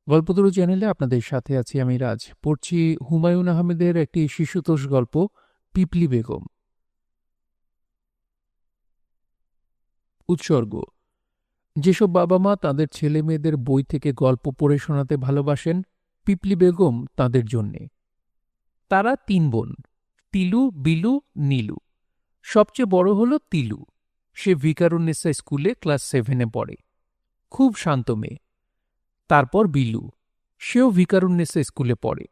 গল্পতরু চ্যানেলে আপনাদের সাথে আছি আমি রাজ। পড়ছি হুমায়ুন আহমেদের একটি শিশুতোষ গল্প, পিপলি বেগম। উৎসর্গ। যেসব বাবা মা তাদের ছেলে মেয়েদের বই থেকে গল্প পড়ে শোনাতে ভালোবাসেন, পিপলি বেগম তাদের জন্যে। তারা তিন বোন, তিলু, বিলু, নীলু। সবচেয়ে বড় হলো তিলু। সে ভিকারুন্নেসা স্কুলে ক্লাস 7-এ পড়ে। খুব শান্ত মেয়ে। তারপর বিলু। সেও ভিকারুন্নেসা স্কুলে পড়ে,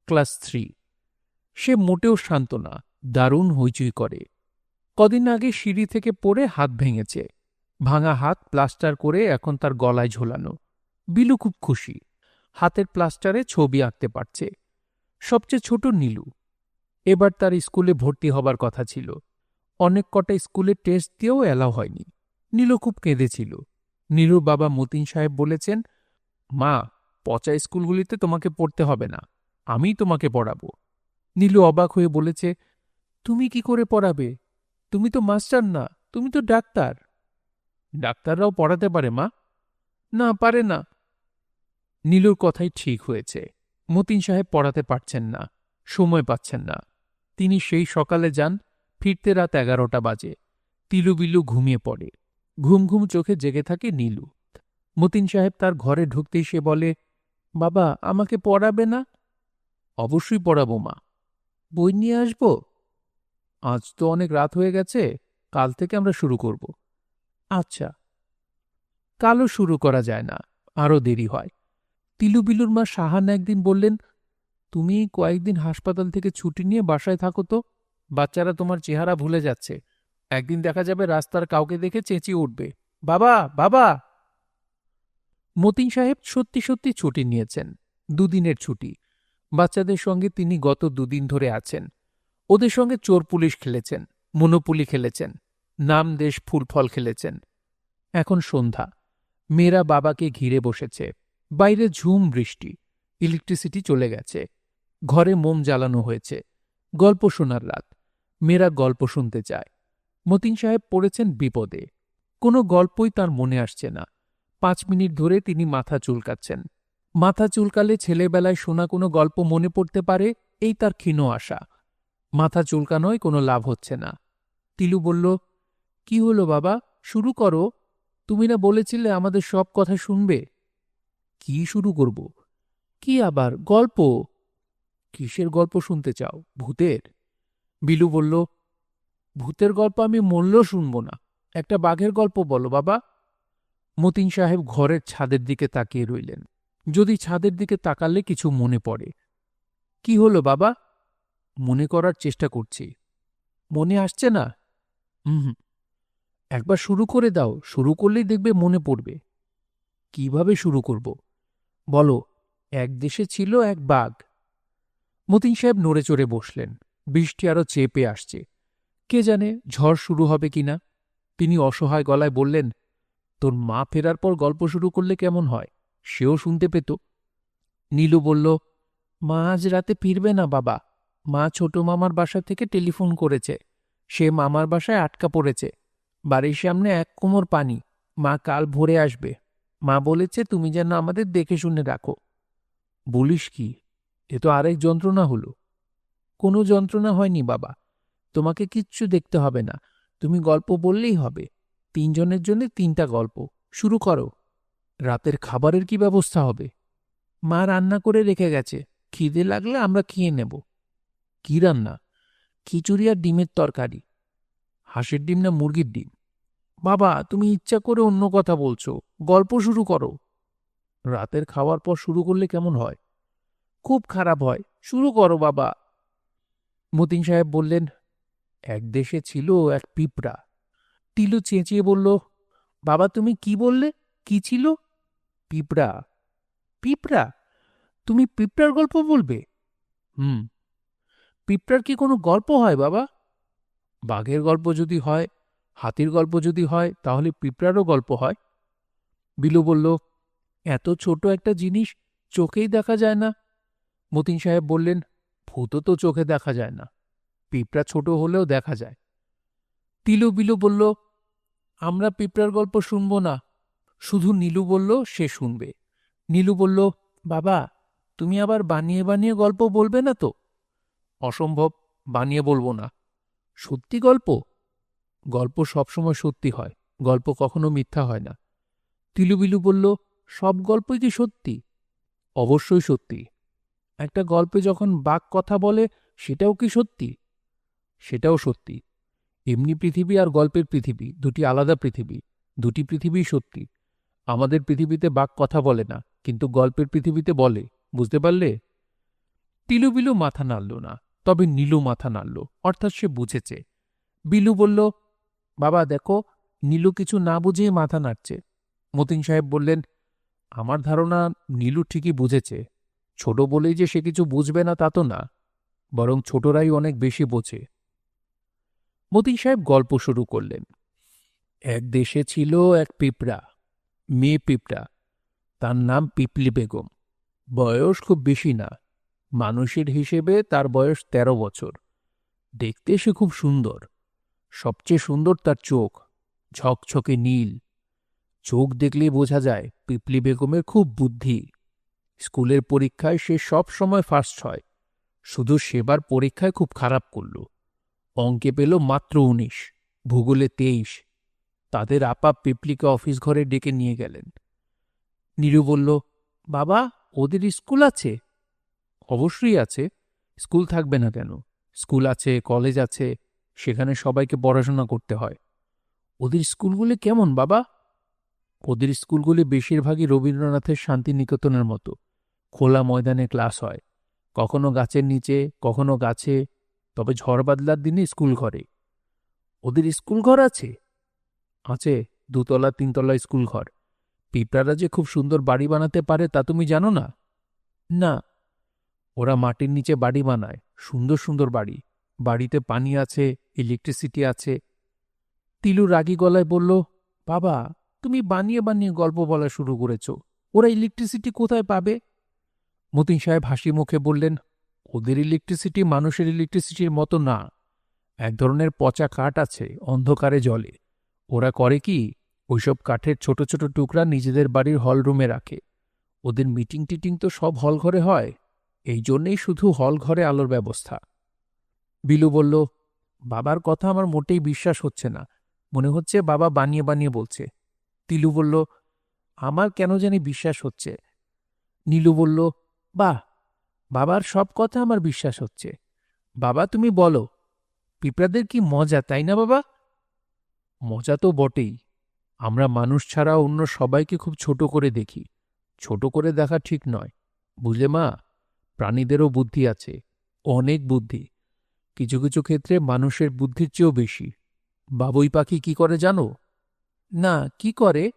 ক্লাস 3। সে মোটেও শান্ত না, দারুণ হইচই করে। কদিন আগে সিঁড়ি থেকে পড়ে হাত ভেঙেছে। ভাঙা হাত প্লাস্টার করে এখন তার গলায় ঝোলানো। বিলু খুব খুশি, হাতের প্লাস্টারে ছবি আঁকতে পারছে। সবচেয়ে ছোট নীলু। এবার তার স্কুলে ভর্তি হবার কথা ছিল। অনেক কটা স্কুলে টেস্ট দিয়েও এলাও হয়নি। নীলু খুব কেঁদেছিল। নীলুর বাবা মতিন সাহেব বলেছেন, মা, পচা স্কুলগুলিতে তোমাকে পড়তে হবে না, আমিই তোমাকে পড়াবো। নীলু অবাক হয়ে বলেছে, তুমি কি করে পড়াবে? তুমি তো মাস্টার না, তুমি তো ডাক্তার। ডাক্তাররাও পড়াতে পারে মা। না, পারে না। নীলুর কথাই ঠিক হয়েছে। মতিন সাহেব পড়াতে পারছেন না, সময় পাচ্ছেন না। তিনি সেই সকালে যান, ফিরতে রাত 11টা বাজে। তিলু বিলু ঘুমিয়ে পড়ে। ঘুম ঘুম চোখে জেগে থাকে নীলু। মতিন সাহেব তার ঘরে ঢুকতেই সে বলে, বাবা, আমাকে পড়াবে না? অবশ্যই পড়াবো মা। বই নিয়ে আসবো? আজ তো অনেক রাত হয়ে গেছে, কাল থেকে আমরা শুরু করব। আচ্ছা। কালও শুরু করা যায় না, আরও দেরি হয়। তিলু বিলুর মা সাহান একদিন বললেন, তুমি কয়েকদিন হাসপাতাল থেকে ছুটি নিয়ে বাসায় থাকো তো, বাচ্চারা তোমার চেহারা ভুলে যাচ্ছে। একদিন দেখা যাবে রাস্তার কাউকে দেখে চেঁচিয়ে উঠবে, বাবা, বাবা। মতিন সাহেব সত্যি সত্যি ছুটি নিয়েছেন, 2 দিনের ছুটি। বাচ্চাদের সঙ্গে তিনি গত 2 দিন ধরে আছেন। ওদের সঙ্গে চোর পুলিশ খেলেছেন, মনোপুলি খেলেছেন, নাম দেশ ফুল ফল খেলেছেন। এখন সন্ধ্যা। মেয়েরা বাবাকে ঘিরে বসেছে। বাইরে ঝুম বৃষ্টি। ইলেকট্রিসিটি চলে গেছে। ঘরে মোম জ্বালানো হয়েছে। গল্প শোনার রাত। মেয়েরা গল্প শুনতে চায়। মতিন সাহেব পড়েছেন বিপদে। কোনো গল্পই তার মনে আসছে না। 5 মিনিট ধরে তিনি মাথা চুলকাচ্ছেন। মাথা চুলকালে ছেলেবেলায় শোনা কোনো গল্প মনে পড়তে পারে, এই তার ক্ষীণ আশা। মাথা চুলকানোয় কোনো লাভ হচ্ছে না। তিলু বলল, কি হলো বাবা, শুরু করো। তুমি না বলেছিলে আমাদের সব কথা শুনবে? কি শুরু করব? কি আবার গল্প? কিসের গল্প শুনতে চাও, ভূতের? বিলু বলল, ভূতের গল্প আমি মরলেও শুনব না। একটা বাঘের গল্প বলো বাবা। মতিন সাহেব ঘরের ছাদের দিকে তাকিয়ে রইলেন। যদি ছাদের দিকে তাকালে কিছু মনে পড়ে। কি হলো বাবা? মনে করার চেষ্টা করছি। মনে আসছে না? হুম। একবার শুরু করে দাও, শুরু করলেই দেখবে মনে পড়বে। কিভাবে শুরু করব? বলো, এক দেশে ছিল এক বাঘ। মতিন সাহেব নড়ে চড়ে বসলেন। বৃষ্টি আরো চেপে আসছে। কে জানে ঝড় শুরু হবে কিনা। তিনি অসহায় গলায় বললেন, তোর মা ফেরার পর গল্প শুরু করলে কেমন হয়? সেও শুনতে পেত। নীলু বলল, মা আজ রাতে ফিরবে না বাবা। মা ছোট মামার বাসা থেকে টেলিফোন করেছে। সে মামার বাসায় আটকা পড়েছে। বাড়ির সামনে 1 কোমর পানি। মা কাল ভোরে আসবে। মা বলেছে তুমি যেন আমাদের দেখে শুনে রাখো। বলিস কি? এ তো আরেক যন্ত্রণা হলো। কোনো যন্ত্রণা হয়নি বাবা। তোমাকে কিচ্ছু দেখতে হবে না, তুমি গল্প বললেই হবে। 3 জনের জন্য 3টা গল্প। শুরু করো। রাতের খাবারের কি ব্যবস্থা হবে? মা রান্না করে রেখে গেছে, খিদে লাগলে আমরা খেয়ে নেব। কি রান্না? খিচুড়ি আর ডিমের তরকারি। হাঁসের ডিম না মুরগির ডিম? বাবা, তুমি ইচ্ছা করে অন্য কথা বলছো। গল্প শুরু করো। রাতের খাওয়ার পর শুরু করলে কেমন হয়? খুব খারাপ হয়। শুরু করো বাবা। মতিন সাহেব বললেন, এক দেশে ছিল এক পিঁপড়া। তিলু চেঁচিয়ে বলল, বাবা তুমি কি বললে? কি ছিল? পিঁপড়া। পিঁপড়া? তুমি পিঁপড়ার গল্প বলবে? হুম। পিঁপড়ার কি কোনো গল্প হয় বাবা? বাঘের গল্প যদি হয়, হাতির গল্প যদি হয়, তাহলে পিঁপড়ারও গল্প হয়। বিলু বলল, এত ছোট একটা জিনিস চোখেই দেখা যায় না। মতিন সাহেব বললেন, ভূতও তো চোখে দেখা যায় না, পিঁপড়া ছোট হলেও দেখা যায়। তিলু বিলু বলল, আমরা পিঁপড়ার গল্প শুনব না। শুধু নীলু বলল সে শুনবে। নীলু বলল, বাবা, তুমি আবার বানিয়ে বানিয়ে গল্প বলবে না তো? অসম্ভব, বানিয়ে বলবো না। সত্যি গল্প? গল্প সবসময় সত্যি হয়, গল্প কখনো মিথ্যা হয় না। তিলুবিলু বলল, সব গল্পই কি সত্যি? অবশ্যই সত্যি। একটা গল্পে যখন বাঘ কথা বলে, সেটাও কি সত্যি? সেটাও সত্যি। এমনি পৃথিবী আর গল্পের পৃথিবী দুটি আলাদা পৃথিবী, দুটি পৃথিবীই সত্যি। আমাদের পৃথিবীতে বাঘ কথা বলে না, কিন্তু গল্পের পৃথিবীতে বলে। বুঝতে পারলে? তিলুবিলু মাথা নাড়ল না, তবে নীলু মাথা নাড়ল, অর্থাৎ সে বুঝেছে। বিলু বলল, বাবা দেখো, নীলু কিছু না বুঝেই মাথা নাড়ছে। মতিন সাহেব বললেন, আমার ধারণা নীলু ঠিকই বুঝেছে। ছোট বলেই যে সে কিছু বুঝবে না তা তো না, বরং ছোটরাই অনেক বেশি বোঝে। মতিন সাহেব গল্প শুরু করলেন। এক দেশে ছিল এক পিঁপড়া, মেয়ে পিঁপড়া। তার নাম পিপলি বেগম। বয়স খুব বেশি না, মানুষের হিসেবে তার বয়স ১৩ বছর। দেখতে সে খুব সুন্দর। সবচেয়ে সুন্দর তার চোখ, ঝকঝকে নীল। চোখ দেখলেই বোঝা যায় পিপলি বেগমের খুব বুদ্ধি। স্কুলের পরীক্ষায় সে সব সময় ফার্স্ট হয়। শুধু সেবার পরীক্ষায় খুব খারাপ করল। অঙ্কে পেল মাত্র ১৯, ভূগোলে ২৩। তাদের আপা পিপলিকে অফিস ঘরে ডেকে নিয়ে গেলেন। নীরু বলল, বাবা, ওদের স্কুল আছে? অবশ্যই আছে, স্কুল থাকবে না কেন? স্কুল আছে, কলেজ আছে, সেখানে সবাইকে পড়াশোনা করতে হয়। ওদের স্কুলগুলি কেমন বাবা? ওদের স্কুলগুলি বেশিরভাগই রবীন্দ্রনাথের শান্তিনিকেতনের মতো। খোলা ময়দানে ক্লাস হয়, কখনো গাছের নিচে, কখনো গাছে, তবে ঝড় বাদলার দিনে স্কুল ঘরে। ওদের স্কুল ঘর আছে? আছে, ২ তলা ৩ তলা স্কুল ঘর। পিঁপড়ারা যে খুব সুন্দর বাড়ি বানাতে পারে তা তুমি জানো না? না। ওরা মাটির নিচে বাড়ি বানায়, সুন্দর সুন্দর বাড়ি। বাড়িতে পানি আছে, ইলেকট্রিসিটি আছে। তিলু রাগী গলায় বলল, বাবা, তুমি বানিয়ে বানিয়ে গল্প বলা শুরু করেছ। ওরা ইলেকট্রিসিটি কোথায় পাবে? মতিন সাহেব হাসি মুখে বললেন, ওদের ইলেকট্রিসিটি মানুষের ইলেকট্রিসিটির মতো না। এক ধরনের পচা কাঠ আছে, অন্ধকারে জ্বলে। ওরা করে কি, ওইসব কাঠের ছোট ছোট টুকরা নিজেদের বাড়ির হল রুমে রাখে। ওদের মিটিং টিটিং তো সব হল ঘরে হয়, এই জন্যেই শুধু হল ঘরে আলোর ব্যবস্থা। বিলু বলল, বাবার কথা আমার মোটেই বিশ্বাস হচ্ছে না। মনে হচ্ছে বাবা বানিয়ে বানিয়ে বলছে। তিলু বলল, আমার কেন জানি বিশ্বাস হচ্ছে। নীলু বলল, বাহ, বাবার সব কথা আমার বিশ্বাস হচ্ছে। বাবা তুমি বলো, পিঁপড়াদের কি মজা, তাই না বাবা? মজা তো বটেই। আমরা মানুষ ছাড়া অন্য সবাইকে খুব ছোট করে দেখি। ছোট করে দেখা ঠিক নয়, বুঝলে মা? প্রাণীদেরও বুদ্ধি আছে, অনেক বুদ্ধি। কিছু কিছু ক্ষেত্রে মানুষের বুদ্ধির চেয়েও বেশি। বাবুই পাখি কি করে জানো? না, কি করে?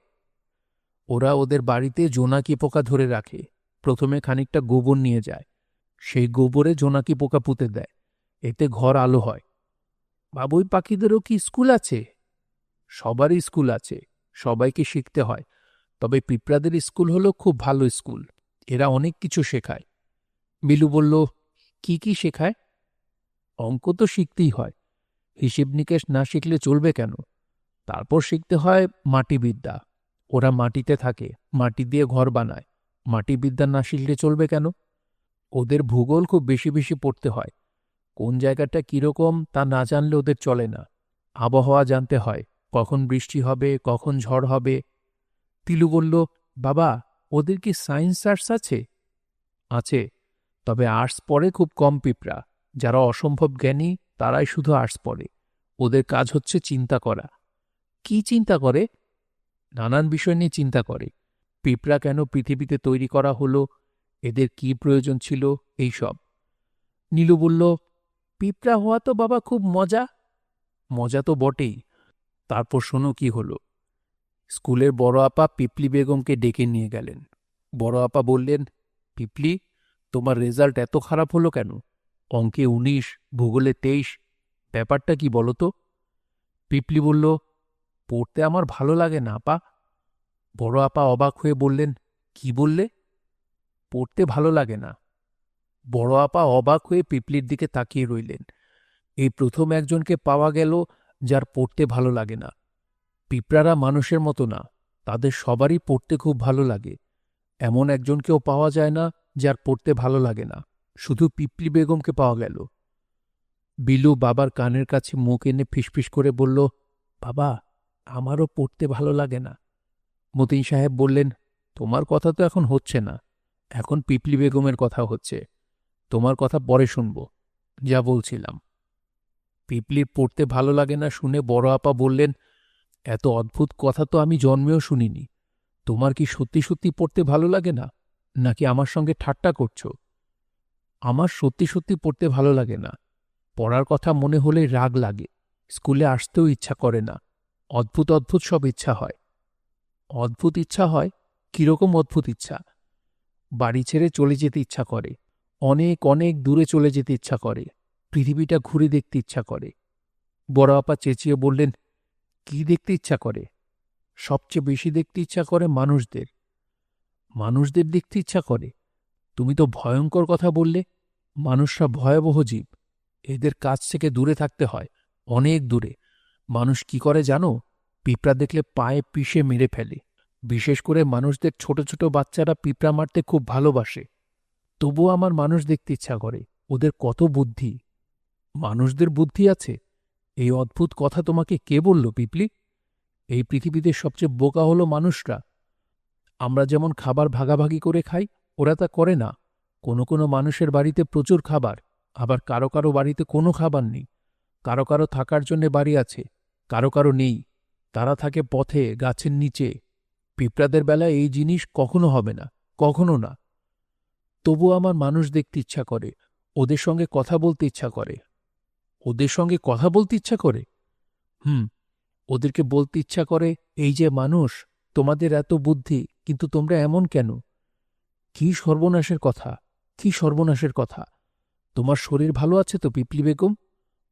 ওরা ওদের বাড়িতে জোনাকি পোকা ধরে রাখে। প্রথমে খানিকটা গোবর নিয়ে যায়, সেই গোবরে জোনাকি পোকা পুঁতে দেয়, এতে ঘর আলো হয়। বাবুই পাখিদেরও কি স্কুল আছে? সবারই স্কুল আছে, সবাইকে শিখতে হয়। তবে পিঁপড়াদের স্কুল হলো খুব ভালো স্কুল, এরা অনেক কিছু শেখায়। বিলু বলল, কি কি শেখায়? অঙ্ক তো শিখতেই হয়, হিসেব নিকেশ না শিখলে চলবে কেন? তারপর শিখতে হয় মাটিবিদ্যা। ওরা মাটিতে থাকে, মাটি দিয়ে ঘর বানায়। মাটিবিদ্যা না শিখলে চলবে কেন? ওদের ভূগোল খুব বেশি বেশি পড়তে হয়। কোন জায়গাটা কিরকম তা না জানলে ওদের চলে না। আবহাওয়া জানতে হয়, কখন বৃষ্টি হবে, কখন ঝড় হবে। তিলু বলল, বাবা, ওদের কি সায়েন্স আর্টস আছে? আছে, তবে আর্টস পড়ে খুব কম পিঁপড়া। যারা অসম্ভব জ্ঞানী তারাই শুধু আর্টস পড়ে। ওদের কাজ হচ্ছে চিন্তা করা। কি চিন্তা করে? নানান বিষয় নিয়ে চিন্তা করে। পিঁপড়া কেন পৃথিবীতে তৈরি করা হলো, এদের কি প্রয়োজন ছিল, এই সব। নীলু বলল, পিঁপড়া হওয়া তো বাবা খুব মজা। মজা তো বটেই। তারপর শোনো কি হলো। স্কুলের বড় আপা পিপলি বেগমকে ডেকে নিয়ে গেলেন। বড় আপা বললেন, পিপলি, তোমার রেজাল্ট এত খারাপ হলো কেন? অঙ্কে ১৯, ভূগোলে ২৩, ব্যাপারটা কি বলো তো? পিপলি বলল, পড়তে আমার ভালো লাগে না আপা। বড় আপা অবাক হয়ে বললেন, কি বললে? পড়তে ভালো লাগে না। বড় আপা অবাক হয়ে পিপলির দিকে তাকিয়ে রইলেন। এই প্রথম একজনকে পাওয়া গেল যার পড়তে ভালো লাগে না। পিঁপড়ারা মানুষের মতো না, তাদের সবারই পড়তে খুব ভালো লাগে। এমন একজনকেও পাওয়া যায় না যার পড়তে ভালো লাগে না। শুধু পিপলি বেগমকে পাওয়া গেল। বিলু বাবার কানের কাছে মুখ এনে ফিসফিস করে বলল, বাবা, আমারও পড়তে ভালো লাগে না। মতিন সাহেব বললেন, তোমার কথা তো এখন হচ্ছে না, এখন পিপলি বেগমের কথা হচ্ছে। তোমার কথা পরে শুনব। যা বলছিলাম, পিপলির পড়তে ভালো লাগে না শুনে বড় আপা বললেন, এত অদ্ভুত কথা তো আমি জন্মেও শুনিনি। তোমার কি সত্যি সত্যি পড়তে ভালো লাগে না, নাকি আমার সঙ্গে ঠাট্টা করছ? আমার সত্যি সত্যি পড়তে ভালো লাগে না। পড়ার কথা মনে হলেই রাগ লাগে, স্কুলে আসতেও ইচ্ছা করে না। অদ্ভুত অদ্ভুত সব ইচ্ছা হয়। অদ্ভুত ইচ্ছা হয়? কিরকম অদ্ভুত ইচ্ছা? বাড়ি ছেড়ে চলে যেতে ইচ্ছা করে, অনেক অনেক দূরে চলে যেতে ইচ্ছা করে, পৃথিবীটা ঘুরে দেখতে ইচ্ছা করে। বড় আপা চেঁচিয়ে বললেন, কি দেখতে ইচ্ছা করে? সবচেয়ে বেশি দেখতে ইচ্ছা করে মানুষদের। মানুষদের দেখতে ইচ্ছা করে? তুমি তো ভয়ঙ্কর কথা বললে। মানুষরা ভয়াবহ জীব, এদের কাছ থেকে দূরে থাকতে হয়, অনেক দূরে। মানুষ কি করে জানো? পিঁপড়া দেখলে পায়ে পিষে মেরে ফেলে। বিশেষ করে মানুষদের ছোট ছোট বাচ্চারা পিঁপড়া মারতে খুব ভালোবাসে। তবুও আমার মানুষ দেখতে ইচ্ছা করে, ওদের কত বুদ্ধি। মানুষদের বুদ্ধি আছে? এই অদ্ভুত কথা তোমাকে কে বলল পিপলি? এই পৃথিবীতে সবচেয়ে বোকা হলো মানুষরা। আমরা যেমন খাবার ভাগাভাগি করে খাই, ওরা তা করে না। কোনো কোনো মানুষের বাড়িতে প্রচুর খাবার, আবার কারো কারো বাড়িতে কোনো খাবার নেই। কারো কারো থাকার জন্য বাড়ি আছে, কারো কারো নেই। তারা থাকে পথে, গাছের নিচে। পিঁপড়াদের বেলায় এই জিনিস কখনো হবে না, কখনো না। তবু আমার মানুষ দেখতে ইচ্ছা করে, ওদের সঙ্গে কথা বলতে ইচ্ছা করে। ওদের সঙ্গে কথা বলতে ইচ্ছা করে? হুম, ওদেরকে বলতে ইচ্ছা করে, এই যে মানুষ, তোমাদের এত বুদ্ধি, কিন্তু তোমরা এমন কেন? কি সর্বনাশের কথা, কি সর্বনাশের কথা! তোমার শরীর ভালো আছে তো পিপলি বেগম?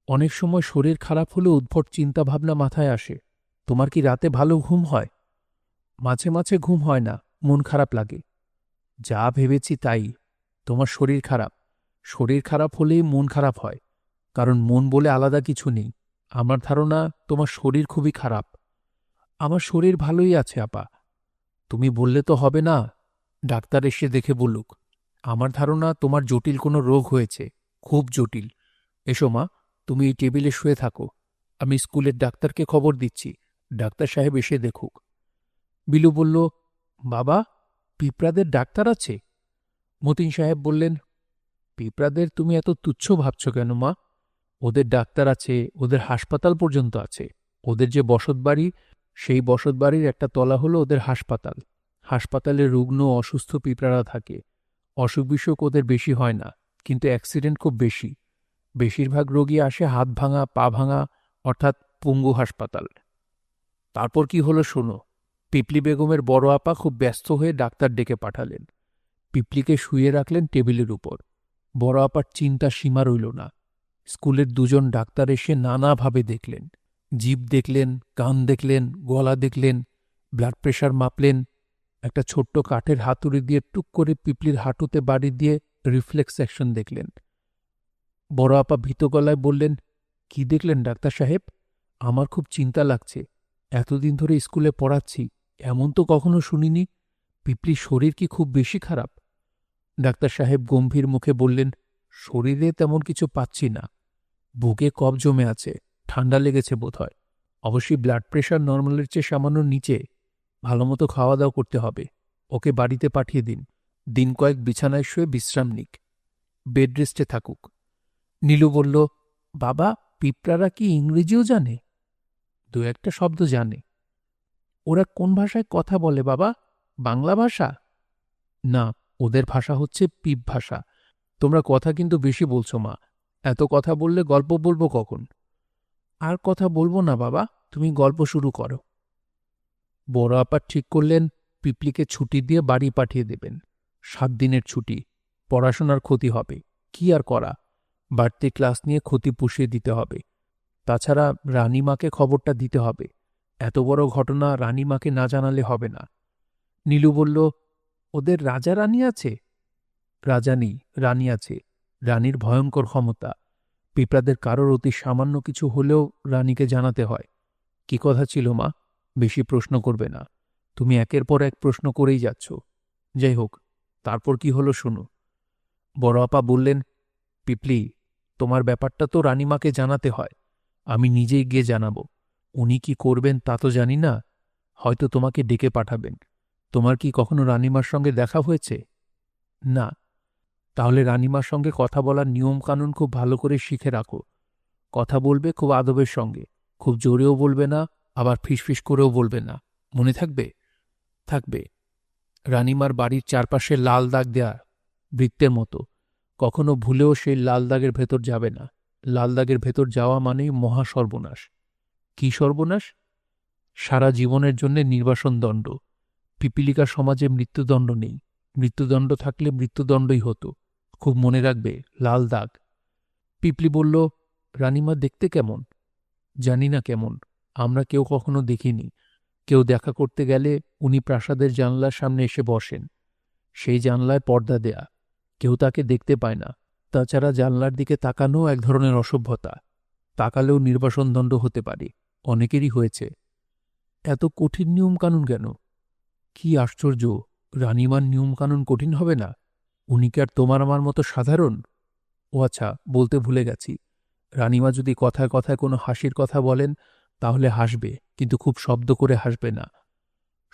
অনেক সময় শরীর খারাপ হলে উদ্ভট চিন্তাভাবনা মাথায় আসে। তোমার কি রাতে ভালো ঘুম হয়? মাঝে মাঝে ঘুম হয় না, মন খারাপ লাগে। যা ভেবেছি তাই। তোমার শরীর খারাপ। শরীর খারাপ হলেই মন খারাপ হয়, কারণ মন বলে আলাদা কিছু নেই। আমার ধারণা তোমার শরীর খুবই খারাপ। আমার শরীর ভালোই আছে আপা। তুমি বললে তো হবে না, ডাক্তার এসে দেখে বলুক। আমার ধারণা তোমার জটিল কোনো রোগ হয়েছে, খুব জটিল। এসো মা, তুমি এই টেবিলে শুয়ে থাকো, আমি স্কুলের ডাক্তারকে খবর দিচ্ছি, ডাক্তার সাহেব এসে দেখুক। বিলু বলল, বাবা, পিঁপড়াদের ডাক্তার আছে? মতিন সাহেব বললেন, পিঁপড়াদের তুমি এত তুচ্ছ ভাবছ কেন মা? ওদের ডাক্তার আছে, ওদের হাসপাতাল পর্যন্ত আছে। ওদের যে বসতবাড়ি, সেই বসতবাড়ির একটা তলা হলো ওদের হাসপাতাল। হাসপাতালে রুগ্ন অসুস্থ পিঁপড়ারা থাকে। অসুখ বিসুখ ওদের বেশি হয় না, কিন্তু অ্যাক্সিডেন্ট খুব বেশি। বেশিরভাগ রোগী আসে হাত ভাঙা, পা ভাঙা, অর্থাৎ পঙ্গু হাসপাতাল। তারপর কি হলো শোনো। পিপলি বেগমের বড় আপা খুব ব্যস্ত হয়ে ডাক্তার ডেকে পাঠালেন। পিপলিকে শুইয়ে রাখলেন টেবিলের উপর। বড় আপার চিন্তা সীমা রইল না। স্কুলের দুজন ডাক্তার এসে নানাভাবে দেখলেন। জিভ দেখলেন, কান দেখলেন, গলা দেখলেন, ব্লাড প্রেশার মাপলেন। একটা ছোট্ট কাঠের হাতুড়ি দিয়ে টুক করে পিপলির হাঁটুতে বাড়ি দিয়ে রিফ্লেক্স অ্যাকশন দেখলেন। বড় আপা ভীত গলায় বললেন, কি দেখলেন ডাক্তার সাহেব? আমার খুব চিন্তা লাগছে। এতদিন ধরে স্কুলে পড়াচ্ছি, এমন তো কখনো শুনিনি। পিপলির শরীর কি খুব বেশি খারাপ? ডাক্তার সাহেব গম্ভীর মুখে বললেন, শরীরে তেমন কিছু পাচ্ছি না। বুকে কফ জমে আছে, ঠান্ডা লেগেছে বোধহয়। অবশ্যই ব্লাড প্রেশার নর্মালের চেয়ে সামান্য নিচে। ভালোমতো খাওয়া দাওয়া করতে হবে। ওকে বাড়িতে পাঠিয়ে দিন। দিন কয়েক বিছানায় শুয়ে বিশ্রাম নিক, বেড রেস্টে থাকুক। নীলু বলল, বাবা, পিঁপড়ারা কি ইংরেজিও জানে? দু একটা শব্দ জানে। ওরা কোন ভাষায় কথা বলে বাবা? বাংলা ভাষা? না, ওদের ভাষা হচ্ছে পিপ ভাষা। তোমরা কথা কিন্তু বেশি বলছো মা। এত কথা বললে গল্প বলবো কখন? আর কথা বলবো না বাবা, তুমি গল্প শুরু করো। বড় আপা ঠিক করলেন পিপলিকে ছুটি দিয়ে বাড়ি পাঠিয়ে দেবেন। 7 দিনের ছুটি। পড়াশোনার ক্ষতি হবে, কি আর করা। বাড়তি ক্লাস নিয়ে ক্ষতি পুষিয়ে দিতে হবে। তাছাড়া রানীমাকে খবরটা দিতে হবে। এত বড় ঘটনা রানীমাকে না জানালে হবে না। নীলু বলল, ওদের রাজা রানী আছে? রাজা নেই, রানী আছে। রানীর ভয়ঙ্কর ক্ষমতা। পিঁপড়াদের কারোর অতি সামান্য কিছু হলেও রানীকে জানাতে হয়। কি কথা ছিল মা? বেশি প্রশ্ন করবে না। তুমি একের পর এক প্রশ্ন করেই যাচ্ছ। যাই হোক, তারপর কি হলো শুনো। বড় আপা বললেন, পিপলি, তোমার ব্যাপারটা তো রানীমাকে জানাতে হয়। আমি নিজেই গিয়ে জানাবো। উনি কি করবেন তা তো জানি না, হয়তো তোমাকে ডেকে পাঠাবেন। তোমার কি কখনো রানীমার সঙ্গে দেখা হয়েছে? না। তাহলে রানীমার সঙ্গে কথা বলার নিয়মকানুন খুব ভালো করে শিখে রাখো। কথা বলবে খুব আদবের সঙ্গে, খুব জোরেও বলবে না, আবার ফিসফিস করেও বলবে না। মনে থাকবে? থাকবে। রানীমার বাড়ির চারপাশে লাল দাগ দেয়া, বৃত্তের মতো। কখনো ভুলেও সেই লাল দাগের ভেতর যাবে না। লাল দাগের ভেতর যাওয়া মানেই মহা সর্বনাশ। কি সর্বনাশ? সারা জীবনের জন্যে নির্বাসন দণ্ড। পিপিলিকা সমাজে মৃত্যুদণ্ড নেই। মৃত্যুদণ্ড থাকলে মৃত্যুদণ্ডই হতো। খুব মনে রাখবে, লাল দাগ। পিপলি বলল, রানীমা দেখতে কেমন? জানি না কেমন, আমরা কেউ কখনো দেখিনি। কেউ দেখা করতে গেলে উনি প্রাসাদের জানলার সামনে এসে বসেন। সেই জানলায় পর্দা দেয়া, কেউ তাকে দেখতে পায় না। তাছাড়া জানলার দিকে তাকানো এক ধরনের অসভ্যতা। তাকালেও নির্বাসনদণ্ড হতে পারে, অনেকেরই হয়েছে। এত কঠিন নিয়মকানুন কেন? কি আশ্চর্য, রানীমার নিয়মকানুন কঠিন হবে না? উনি কি আর তোমার আমার মতো সাধারণ? ও আচ্ছা, বলতে ভুলে গেছি, রানীমা যদি কথায় কথায় কোনো হাসির কথা বলেন তাহলে হাসবে, কিন্তু খুব শব্দ করে হাসবে না।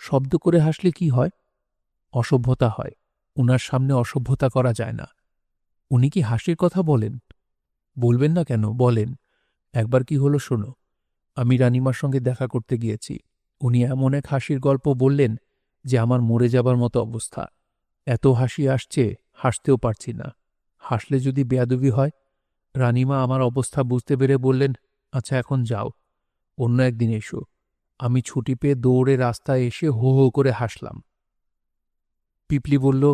শব্দ করে হাসলে কি হয়? অসভ্যতা হয়। উনার সামনে অসভ্যতা করা যায় না। উনি কি হাসির কথা বলেন? বলবেন না কেন, বলেন। একবার কি হলো শোনো। আমি রানীমার সঙ্গে দেখা করতে গিয়েছি। উনি এমন এক হাসির গল্প বললেন যে আমার মরে যাবার মতো অবস্থা। এত হাসি আসছে, হাসতেও পারছি না। হাসলে যদি বেয়াদবি হয়। রানীমা আমার অবস্থা বুঝতে পেরে বললেন, আচ্ছা এখন যাও, অন্য একদিন এসো। আমি ছুটি পেয়ে দৌড়ে রাস্তায় এসে হো হো করে হাসলাম। পিপলি বলল,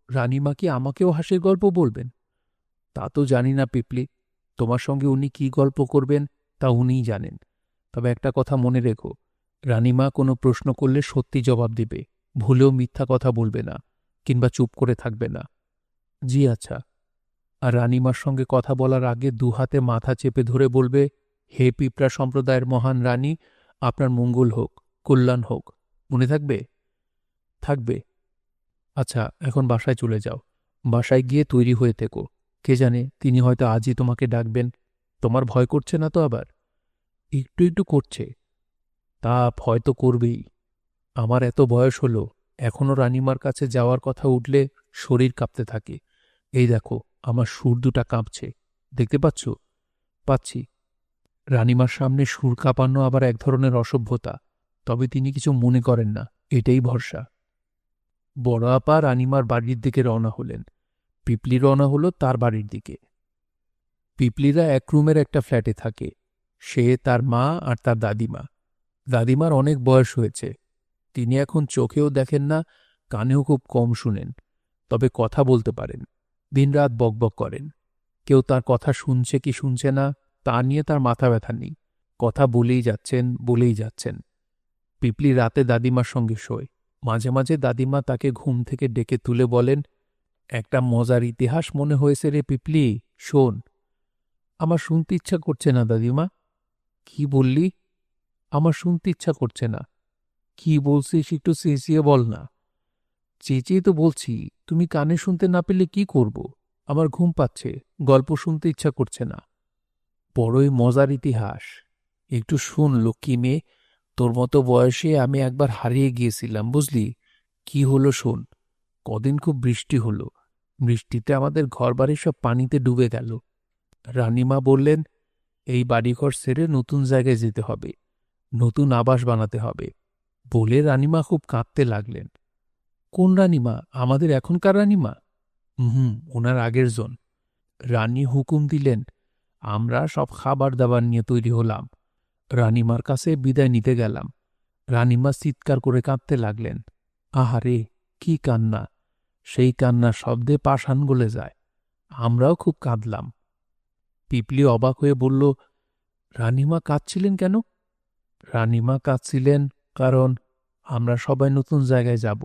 রানীমা কি আমাকেও হাসির গল্প বলবেন? তা তো জানি না পিপলি, তোমার সঙ্গে উনি কি গল্প করবেন তা উনিই জানেন। তবে একটা কথা মনে রেখো, রানীমা কোনো প্রশ্ন করলে সত্যি জবাব দিবে, ভুলেও মিথ্যা কথা বলবে না, কিংবা চুপ করে থাকবে না। জি আচ্ছা। আর রানীমার সঙ্গে কথা বলার আগে দুহাতে মাথা চেপে ধরে বলবে, হে পিঁপড়া সম্প্রদায়ের মহান রানী, আপনার মঙ্গল হোক, কল্যাণ হোক। মনে থাকবে? থাকবে। আচ্ছা, এখন বাসায় চলে যাও। বাসায় গিয়ে তৈরি হয়ে থেকো। কে জানে, তিনি হয়তো আজই তোমাকে ডাকবেন। তোমার ভয় করছে না তো আবার? একটু একটু করছে। তা ভয় তো করবেই। আমার এত বয়স হলো, এখনো রানীমার কাছে যাওয়ার কথা উঠলে শরীর কাঁপতে থাকে। এই দেখো, আমার সুর দুটা কাঁপছে। দেখতে পাচ্ছ? পাচ্ছি। রানীমার সামনে সুর কাঁপানো আবার এক ধরনের অসভ্যতা। তবে তিনি কিছু মনে করেন না, এটাই ভরসা। বড় আপা রানীমার বাড়ির দিকে রওনা হলেন। পিপলি রওনা হলো তার বাড়ির দিকে। পিপলিরা এক রুমের একটা ফ্ল্যাটে থাকে। সে, তার মা আর তার দাদিমা। দাদিমার অনেক বয়স হয়েছে। তিনি এখন চোখেও দেখেন না, কানেও খুব কম শুনেন। তবে কথা বলতে পারেন। দিনরাত বকবক করেন। কেউ তার কথা শুনছে কি শুনছে না তা নিয়ে তার মাথা ব্যথা নেই। কথা বলেই যাচ্ছেন, বলেই যাচ্ছেন। পিপলি রাতে দাদিমার সঙ্গে শোয়। মাঝে মাঝে দাদিমা তাকে ঘুম থেকে ডেকে তুলে বলেন, একটা মজার ইতিহাস মনে হয়েছে রে পিপলি, শোন। আমার শুনতে ইচ্ছা করছে না দাদিমা। কি বললি? আমার শুনতে ইচ্ছা করছে না। কি বলছিস একটু চেঁচিয়ে বল না। চেঁচিয়ে তো বলছি, তুমি কানে শুনতে না পেলে কি করব? আমার ঘুম পাচ্ছে, গল্প শুনতে ইচ্ছা করছে না। বড়ই মজার ইতিহাস। একটু শুন লক্ষ্মী মেয়ে, তোর মতো বয়সে আমি একবার হারিয়ে গিয়েছিলাম, বুঝলি? কি হলো শোন। কদিন খুব বৃষ্টি হলো। বৃষ্টিতে আমাদের ঘরবাড়ি সব পানিতে ডুবে গেল। রানীমা বললেন, এই বাড়িঘর ছেড়ে নতুন জায়গায় যেতে হবে, নতুন আবাস বানাতে হবে। বলে রানীমা খুব কাঁদতে লাগলেন। কোন রানীমা? আমাদের এখনকার রানীমা? হুম, ওনার আগের জন। রানী হুকুম দিলেন। আমরা সব খাবার দাবার নিয়ে তৈরি হলাম। রানীমার কাছে বিদায় নিতে গেলাম। রানীমা চিৎকার করে কাঁদতে লাগলেন। আহারে, কি কান্না! সেই কান্নার শব্দে পাষাণ গলে যায়। আমরাও খুব কাঁদলাম। পিপলি অবাক হয়ে বলল, রানীমা কাঁদছিলেন কেন? রানীমা কাঁদছিলেন কারণ আমরা সবাই নতুন জায়গায় যাব,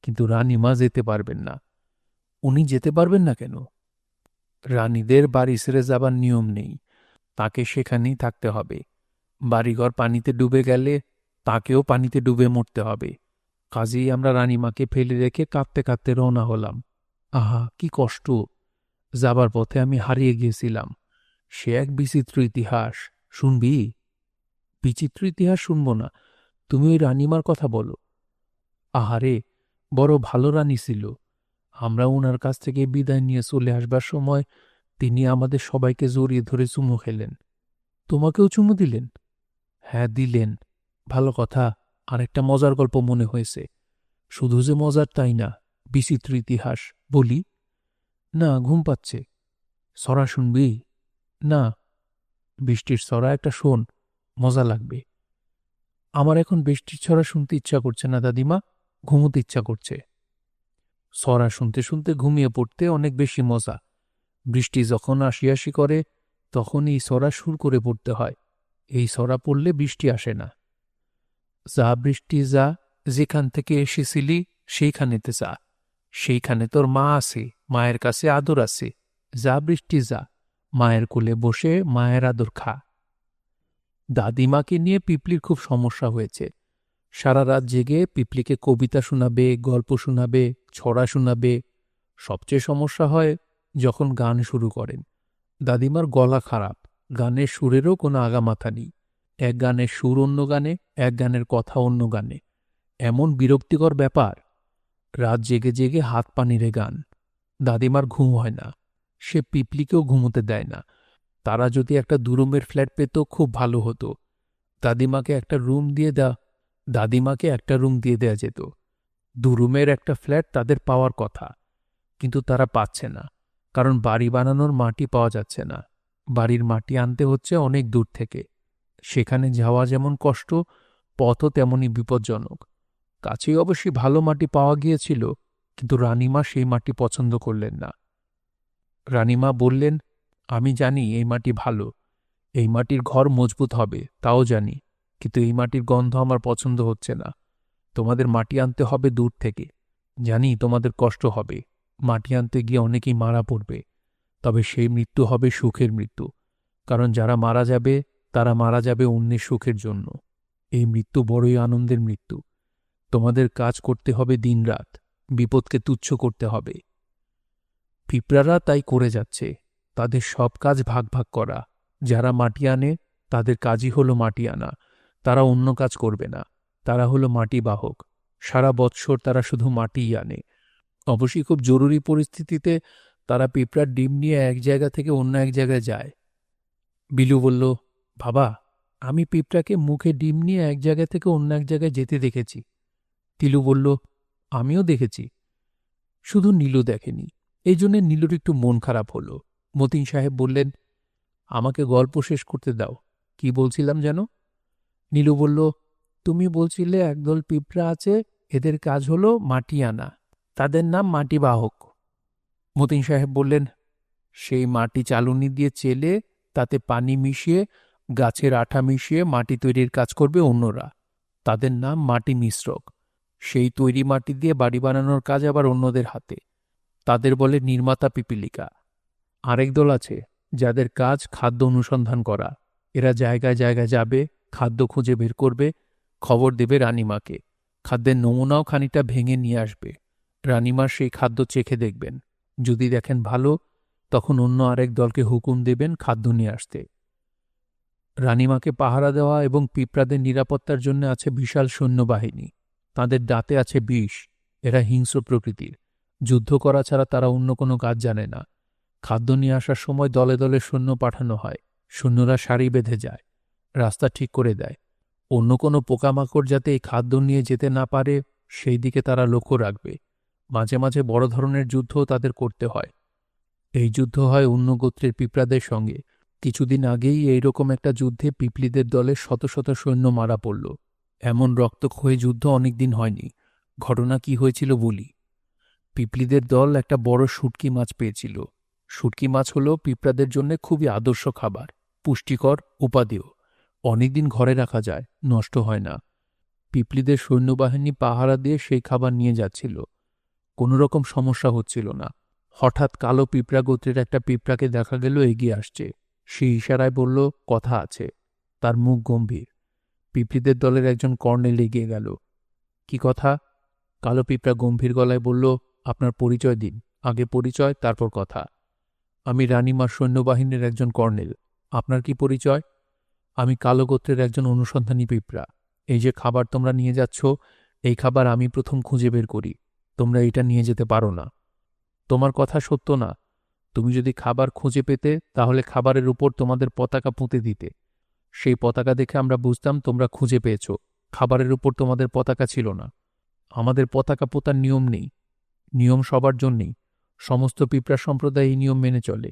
কিন্তু রানীমা যেতে পারবেন না। উনি যেতে পারবেন না কেন? রানীদের বাড়ি ছেড়ে যাবার নিয়ম নেই, তাকে সেখানেই থাকতে হবে। বাড়িঘর পানিতে ডুবে গেলে তাকেও পানিতে ডুবে মরতে হবে। কাজেই আমরা রানীমাকে ফেলে রেখে কাঁদতে কাঁদতে রওনা হলাম। আহা, কি কষ্ট! যাবার পথে আমি হারিয়ে গিয়েছিলাম। সে এক বিচিত্র ইতিহাস। শুনবি? বিচিত্র ইতিহাস শুনব না, তুমি ওই রানীমার কথা বলো। আহারে, বড় ভালো রানী ছিল। আমরা ওনার কাছ থেকে বিদায় নিয়ে চলে আসবার সময় তিনি আমাদের সবাইকে জড়িয়ে ধরে চুমু খেলেন। তোমাকেও চুমু দিলেন? হ্যাঁ, দিলেন। ভালো কথা। আরেকটা মজার গল্প মনে হয়েছে। শুধু যে মজার তাই না, বিচিত্র ইতিহাস। বলি? না, ঘুম পাচ্ছে। ছড়া শুনবি? না। বৃষ্টির ছড়া একটা শোন, মজা লাগবে। আমার এখন বৃষ্টির ছড়া শুনতে ইচ্ছা করছে না দাদিমা, ঘুমোতে ইচ্ছা করছে। ছড়া শুনতে শুনতে ঘুমিয়ে পড়তে অনেক বেশি মজা। বৃষ্টি যখন আসি আসি করে তখন এই ছড়া সুর করে পড়তে হয়। এই ছড়া পড়লে বৃষ্টি আসে না। যা বৃষ্টি যা, যেখান থেকে এসেছিলি সেইখানেতে যা। সেইখানে তোর মা আছে, মায়ের কাছে আদর আছে। যা বৃষ্টি যা, মায়ের কোলে বসে মায়ের আদর খা। দাদিমাকে নিয়ে পিপলির খুব সমস্যা হয়েছে। সারা রাত জেগে পিপলিকে কবিতা শোনাবে, গল্প শোনাবে, ছড়া শোনাবে। সবচেয়ে সমস্যা হয় যখন গান শুরু করেন। দাদিমার গলা খারাপ, গানের সুরেরও কোনো আগামাথা নেই। এক গানের সুর অন্য গানে, এক গানের কথা অন্য গানে। এমন বিরক্তিকর ব্যাপার। রাত জেগে জেগে হাত পা নেড়ে গান। দাদিমার ঘুম হয় না। সে পিপলিকেও ঘুমোতে দেয় না। তারা যদি একটা দুরুমের ফ্ল্যাট পেত খুব ভালো হতো। দাদিমাকে একটা রুম দিয়ে দেয়া যেত। দুরুমের একটা ফ্ল্যাট তাদের পাওয়ার কথা, কিন্তু তারা পাচ্ছে না, কারণ বাড়ি বানানোর মাটি পাওয়া যাচ্ছে না। বাড়ির মাটি আনতে হচ্ছে অনেক দূর থেকে। সেখানে যাওয়া যেমন কষ্ট, পথও তেমনই বিপজ্জনক। কাছেই অবশ্যই ভালো মাটি পাওয়া গিয়েছিল, কিন্তু রানীমা সেই মাটি পছন্দ করলেন না। রানীমা বললেন, আমি জানি এই মাটি ভালো, এই মাটির ঘর মজবুত হবে, তাও জানি, কিন্তু এই মাটির গন্ধ আমার পছন্দ হচ্ছে না। তোমাদের মাটি আনতে হবে দূর থেকে। জানি তোমাদের কষ্ট হবে, মাটি আনতে গিয়ে অনেকেই মারা পড়বে, তবে সেই মৃত্যু হবে সুখের মৃত্যু, কারণ যারা মারা যাবে তারা মারা যাবে অন্যের সুখের জন্য। এই মৃত্যু বড়ই আনন্দের মৃত্যু। তোমাদের কাজ করতে হবে দিনরাত, বিপদকে তুচ্ছ করতে হবে। পিঁপড়ারা তাই করে যাচ্ছে। তাদের সব কাজ ভাগ ভাগ করা। যারা মাটি আনে তাদের কাজই হলো মাটি আনা, তারা অন্য কাজ করবে না। তারা হলো মাটি বাহক। সারা বৎসর তারা শুধু মাটিই আনে। অবশ্যই খুব জরুরি পরিস্থিতিতে তারা পিঁপড়ার ডিম নিয়ে এক জায়গা থেকে অন্য এক জায়গায় যায়। বিলু বলল, বাবা, আমি পিঁপড়াকে মুখে ডিম নিয়ে এক জায়গা থেকে অন্য এক জায়গায় যেতে দেখেছি। তিলু বলল, আমিও দেখেছি। শুধু নীলু দেখেনি। এই জন্যে নীলুর একটু মন খারাপ হলো। মতিন সাহেব বললেন, আমাকে গল্প শেষ করতে দাও। কি বলছিলাম যেন? নীলু বলল, তুমি বলছিলে একদল পিঁপড়া আছে, এদের কাজ হলো মাটি আনা, তাদের নাম মাটি বাহক। মতিন সাহেব বললেন, সেই মাটি চালুনি দিয়ে চেলে তাতে পানি মিশিয়ে গাছের আঠা মিশিয়ে মাটি তৈরির কাজ করবে অন্যরা, তাদের নাম মাটি মিশ্রক। সেই তৈরি মাটি দিয়ে বাড়ি বানানোর কাজ আবার অন্যদের হাতে, তাদের বলে নির্মাতা পিপীলিকা। আরেক দল আছে যাদের কাজ খাদ্য অনুসন্ধান করা। এরা জায়গায় জায়গায় যাবে, খাদ্য খুঁজে বের করবে, খবর দেবে রানীমাকে। খাদ্যের নমুনাও খানিকটা ভেঙে নিয়ে আসবে। রানীমার সেই খাদ্য চেখে দেখবেন। যদি দেখেন ভালো, তখন অন্য আরেক দলকে হুকুম দেবেন খাদ্য নিয়ে আসতে। রানীমাকে পাহারা দেওয়া এবং পিঁপড়াদের নিরাপত্তার জন্য আছে বিশাল সৈন্যবাহিনী। তাদের দাঁতে আছে বিষ। এরা হিংস্র প্রকৃতির। যুদ্ধ করা ছাড়া তারা অন্য কোনো কাজ জানে না। খাদ্য নিয়ে আসার সময় দলে দলে সৈন্য পাঠানো হয়। সৈন্যরা সারি বেঁধে যায়, রাস্তা ঠিক করে দেয়। অন্য কোনো পোকামাকড় যাতে এই খাদ্য নিয়ে যেতে না পারে সেই দিকে তারা লক্ষ্য রাখবে। মাঝে মাঝে বড় ধরনের যুদ্ধও তাদের করতে হয়। এই যুদ্ধ হয় অন্য গোত্রের পিঁপড়াদের সঙ্গে। কিছুদিন আগেই এইরকম একটা যুদ্ধে পিপলিদের দলে শত শত সৈন্য মারা পড়ল। এমন রক্তক্ষয়ী যুদ্ধ অনেকদিন হয়নি। ঘটনা কি হয়েছিল বলি। পিপলিদের দল একটা বড় শুটকি মাছ পেয়েছিল। শুটকি মাছ হল পিঁপড়াদের জন্য খুবই আদর্শ খাবার, পুষ্টিকর, উপাদেয়। অনেকদিন ঘরে রাখা যায়, নষ্ট হয় না। পিপলিদের সৈন্যবাহিনী পাহারা দিয়ে সেই খাবার নিয়ে যাচ্ছিল। কোনো রকম সমস্যা হচ্ছিল না। হঠাৎ কালো পিঁপড়া গোত্রের একটা পিঁপড়াকে দেখা গেল এগিয়ে আসছে। সে ইশারায় বলল, কথা আছে। তার মুখ গম্ভীর। পিপলিদের দলের একজন কর্নেল এগিয়ে গেল। কি কথা? কালো পিঁপড়া গম্ভীর গলায় বলল, আপনার পরিচয় দিন। আগে পরিচয়, তারপর কথা। আমি রানীমার সৈন্যবাহিনীর একজন কর্নেল। আপনার কি পরিচয়? আমি কালো গোত্রের একজন অনুসন্ধানী পিঁপড়া। এই যে খাবার তোমরা নিয়ে যাচ্ছ, এই খাবার আমি প্রথম খুঁজে বের করি। তোমরা এটা নিয়ে যেতে পারো না। তোমার কথা সত্য না। তুমি যদি খাবার খুঁজে পেতে তাহলে খাবারের উপর তোমাদের পতাকা পুঁতে দিতে। সেই পতাকা দেখে আমরা বুঝতাম তোমরা খুঁজে পেয়েছ। খাবারের উপর তোমাদের পতাকা ছিল না। আমাদের পতাকা পোতার নিয়ম নেই। নিয়ম সবার জন্যেই। সমস্ত পিঁপড়া সম্প্রদায় এই নিয়ম মেনে চলে।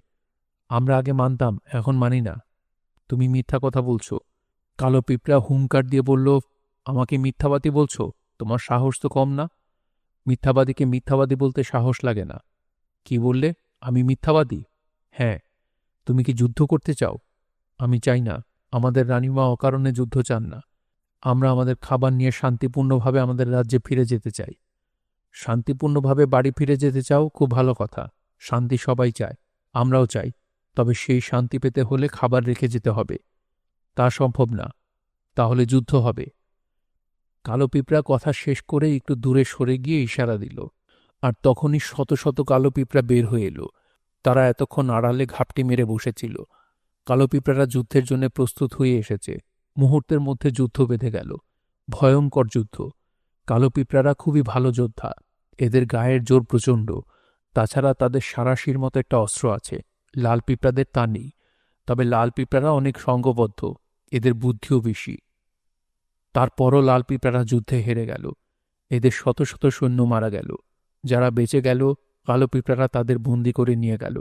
আমরা আগে মানতাম, এখন মানি না। তুমি মিথ্যা কথা বলছো। কালো পিঁপড়া হুঙ্কার দিয়ে বলল, আমাকে মিথ্যাবাদী বলছো? তোমার সাহস তো কম না। মিথ্যাবাদীকে মিথ্যাবাদী বলতে সাহস লাগে না। কি বললে? আমি মিথ্যাবাদী? হ্যাঁ। তুমি কি যুদ্ধ করতে চাও? আমি চাই না। আমাদের রানীমা অকারণে যুদ্ধ চান না। আমরা আমাদের খাবার নিয়ে শান্তিপূর্ণভাবে আমাদের রাজ্যে ফিরে যেতে চাই। শান্তিপূর্ণভাবে বাড়ি ফিরে যেতে চাও, খুব ভালো কথা। শান্তি সবাই চায়, আমরাও চাই। তবে সেই শান্তি পেতে হলে খাবার রেখে যেতে হবে। তা সম্ভব না। তাহলে যুদ্ধ হবে। কালো পিঁপড়া কথা শেষ করে একটু দূরে সরে গিয়ে ইশারা দিল। আর তখনই শত শত কালো পিঁপড়া বের হয়ে এলো। তারা এতক্ষণ আড়ালে ঘাপটি মেরে বসেছিল। কালো পিঁপড়ারা যুদ্ধের জন্য প্রস্তুত হয়ে এসেছে। মুহূর্তের মধ্যে যুদ্ধ বেঁধে গেল। ভয়ঙ্কর যুদ্ধ। কালো পিঁপড়ারা খুবই ভালো যোদ্ধা। এদের গায়ের জোর প্রচণ্ড। তাছাড়া তাদের সাঁড়াশির মতো একটা অস্ত্র আছে। লাল পিঁপড়াদের তা নেই। তবে লাল পিঁপড়ারা অনেক সঙ্গবদ্ধ। এদের বুদ্ধিও বেশি। তারপরও লাল পিঁপড়ারা যুদ্ধে হেরে গেল। এদের শত শত সৈন্য মারা গেল। যারা বেঁচে গেল, কালো পিঁপড়ারা তাদের বন্দি করে নিয়ে গেল।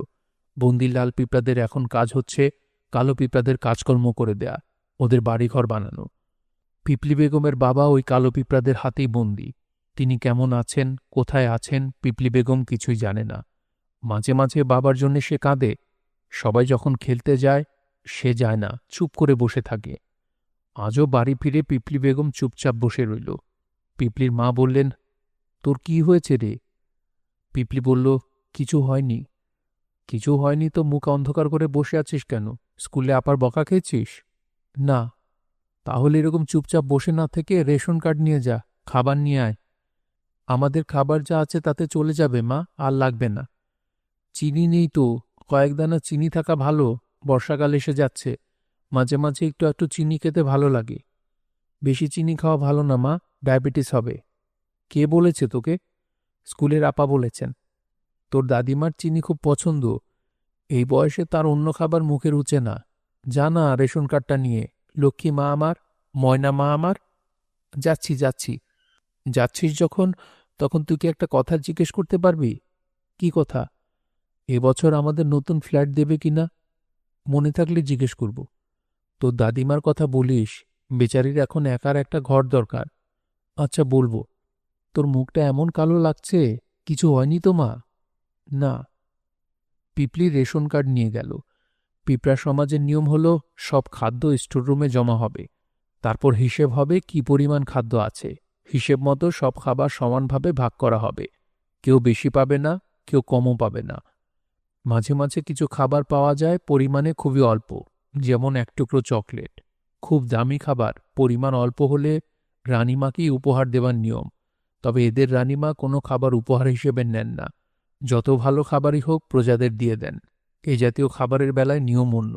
বন্দি লাল পিঁপড়াদের এখন কাজ হচ্ছে কালো পিঁপড়াদের কাজকর্ম করে দেয়া, ওদের বাড়িঘর বানানো। পিপলি বেগমের বাবা ওই কালো পিঁপড়াদের হাতেই বন্দি। তিনি কেমন আছেন, কোথায় আছেন, পিপলি বেগম কিছুই জানে না। মাঝে মাঝে বাবার জন্য সে কাঁদে। সবাই যখন খেলতে যায়, সে যায় না, চুপ করে বসে থাকে। আজও বাড়ি ফিরে পিপলি বেগম চুপচাপ বসে রইল। পিপলির মা বললেন, তোর কি হয়েছে রে? পিপলি বলল, কিছু হয়নি। কিছু হয়নি তো মুখ অন্ধকার করে বসে আছিস কেন? স্কুলে আপার বকা খেয়েছিস? না। তাহলে এরকম চুপচাপ বসে না থেকে রেশন কার্ড নিয়ে যা, খাবার নিয়ে আয়। আমাদের খাবার যা আছে তাতে চলে যাবে মা, আর লাগবে না। চিনি নেই তো। কয়েক দানা চিনি থাকা ভালো। বর্ষাকাল এসে যাচ্ছে। মাঝে মাঝে একটু একটু চিনি খেতে ভালো লাগে। বেশি চিনি খাওয়া ভালো না মা, ডায়াবেটিস হবে। কে বলেছে তোকে? স্কুলের আপা বলেছেন। তোর দাদিমার চিনি খুব পছন্দ। এই বয়সে তার অন্য খাবার মুখে রুচে না। যা না রেশন কার্ডটা নিয়ে। লক্ষ্মী মা আমার, ময়না মা আমার। যাচ্ছি যাচ্ছি। যাচ্ছিস যখন, তখন তুই কি একটা কথা জিজ্ঞেস করতে পারবি? কি কথা? এবছর আমাদের নতুন ফ্ল্যাট দেবে কিনা? মনে থাকলে জিজ্ঞেস করব। তোর দাদিমার কথা বলিস। বেচারির এখন একার একটা ঘর দরকার। আচ্ছা বলবো। তোর মুখটা এমন কালো লাগছে, কিছু হয়নি তো মা? না। পিপলি রেশন কার্ড নিয়ে গেল। পিঁপড়া সমাজের নিয়ম হলো সব খাদ্য স্টোররুমে জমা হবে। তারপর হিসেব হবে কি পরিমাণ খাদ্য আছে। হিসেব মতো সব খাবার সমানভাবে ভাগ করা হবে। কেউ বেশি পাবে না, কেউ কমও পাবে না। মাঝে মাঝে কিছু খাবার পাওয়া যায় পরিমাণে খুবই অল্প, যেমন এক টুকরো চকলেট। খুব দামি খাবার পরিমাণ অল্প হলে রানীমাকেই উপহার দেবার নিয়ম। তবে এদের রানীমা কোনো খাবার উপহার হিসেবে নেন না। যত ভালো খাবারই হোক প্রজাদের দিয়ে দেন। এই জাতীয় খাবারের বেলায় নিয়ম অন্য।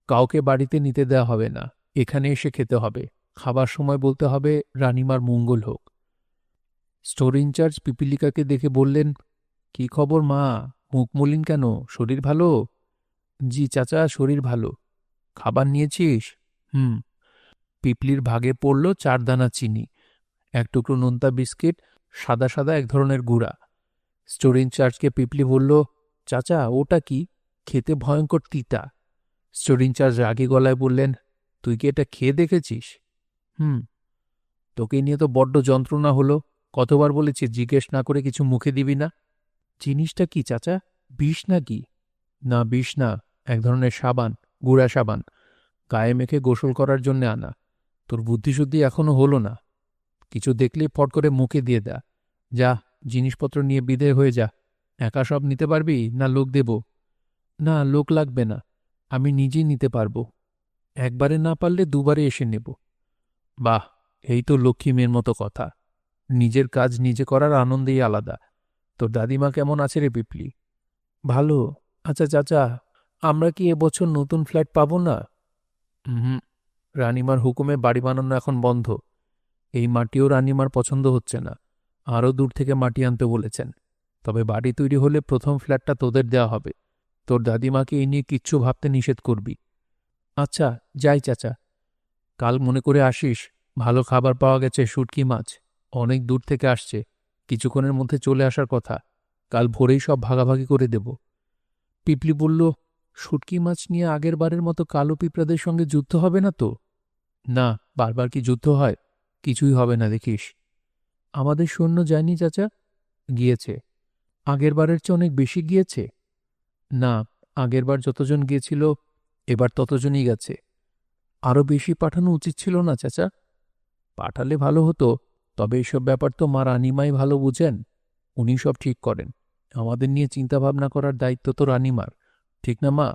কাউকে বাড়িতে নিতে দেওয়া হবে না, এখানে এসে খেতে হবে। খাবার সময় বলতে হবে রানীমার মঙ্গল হোক। স্টোর ইনচার্জ পিপিলিকাকে দেখে বললেন, কি খবর মা? মুখ মলিন কেন? শরীর ভালো? জি চাচা, শরীর ভালো। খাবার নিয়েছিস? হুম। পিপলির ভাগে পড়ল 4 দানা চিনি, এক টুকরো নোনতা বিস্কিট, সাদা সাদা এক ধরনের গুঁড়া। স্টোর ইনচার্জকে পিপলি বলল, চাচা ওটা কি? খেতে ভয়ঙ্কর তিতা। স্টোর ইনচার্জ রাগী গলায় বললেন, তুই কি এটা খেয়ে দেখেছিস? হুম। তোকে নিয়ে তো বড্ড যন্ত্রণা হলো। কতবার বলেছি জিজ্ঞেস না করে কিছু মুখে দিবি না। জিনিসটা কি চাচা? বিষ নাকি? না, বিষ না, এক ধরনের সাবান, গুঁড়া সাবান। গায়ে মেখে গোসল করার জন্য আনা। তোর বুদ্ধিশুদ্ধি এখনো হলো না। কিছু দেখলেই ফট করে মুখে দিয়ে দেয়া। যা, জিনিসপত্র নিয়ে বিদেয় হয়ে যা। একা সব নিতে পারবি না লোক দেব? না, লোক লাগবে না, আমি নিজেই নিতে পারবো। একবারে না পারলে দুবারে এসে নেব। বাহ, এই তো লক্ষ্মী মেয়ের মতো কথা। নিজের কাজ নিজে করার আনন্দেই আলাদা। তোর দাদিমা কেমন আছে রে পিপলি? ভালো। আচ্ছা চাচা, আমরা কি এবছর নতুন ফ্ল্যাট পাবো না? হুম, রানিমার হুকুমে বাড়ি বানানো এখন বন্ধ। এই মাটিও রানিমার পছন্দ হচ্ছে না, আরও দূর থেকে মাটি আনতে বলেছেন। তবে বাড়ি তৈরি হলে প্রথম ফ্ল্যাটটা তোদের দেওয়া হবে। তোর দাদিমাকে এই নিয়ে কিচ্ছু ভাবতে নিষেধ করবি। আচ্ছা, যাই চাচা। কাল মনে করে আসিস। ভালো খাবার পাওয়া গেছে, শুটকি মাছ। অনেক দূর থেকে আসছে, কিছুক্ষণের মধ্যে চলে আসার কথা। কাল ভোরেই সব ভাগাভাগি করে দেব। পিপলি বলল, শুটকি মাছ নিয়ে আগের বারের মতো কালো পিঁপড়াদের সঙ্গে যুদ্ধ হবে না তো? না, বারবার কি যুদ্ধ হয়? কিছুই হবে না দেখিস। আমাদের সৈন্য যায়নি চাচা? গিয়েছে। আগের বারের চেয়ে অনেক বেশি গিয়েছে? না, আগেরবার যতজন গিয়েছিল এবার ততজনই গেছে। আরও বেশি পাঠানো উচিত ছিল না চাচা? পাঠালে ভালো হতো, তবে এসব ব্যাপার তো মা রানিমাই ভালো বুঝেন। উনি সব ঠিক করেন। আমাদের নিয়ে চিন্তাভাবনা করার দায়িত্ব তো রানিমার, ঠিক না মা?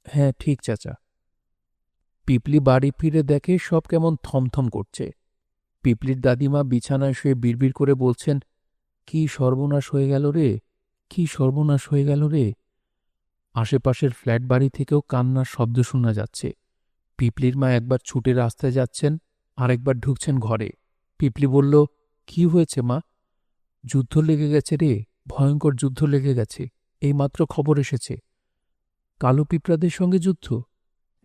হ্যাঁ ঠিক চাচা। পিপলি বাড়ি ফিরে দেখে সব কেমন থমথম করছে। পিপলির দাদিমা বিছানায় শুয়ে বিড়বিড় করে বলছেন, কি সর্বনাশ হয়ে গেল রে, কি সর্বনাশ হয়ে গেল রে। আশেপাশের ফ্ল্যাট বাড়ি থেকেও কান্নার শব্দ শোনা যাচ্ছে। পিপলির মা একবার ছুটে রাস্তায় যাচ্ছেন, আরেকবার ঢুকছেন ঘরে। পিপলি বলল, কি হয়েছে মা? যুদ্ধ লেগে গেছে রে, ভয়ঙ্কর যুদ্ধ লেগে গেছে। এইমাত্র খবর এসেছে। কালো পিঁপড়াদের সঙ্গে যুদ্ধ?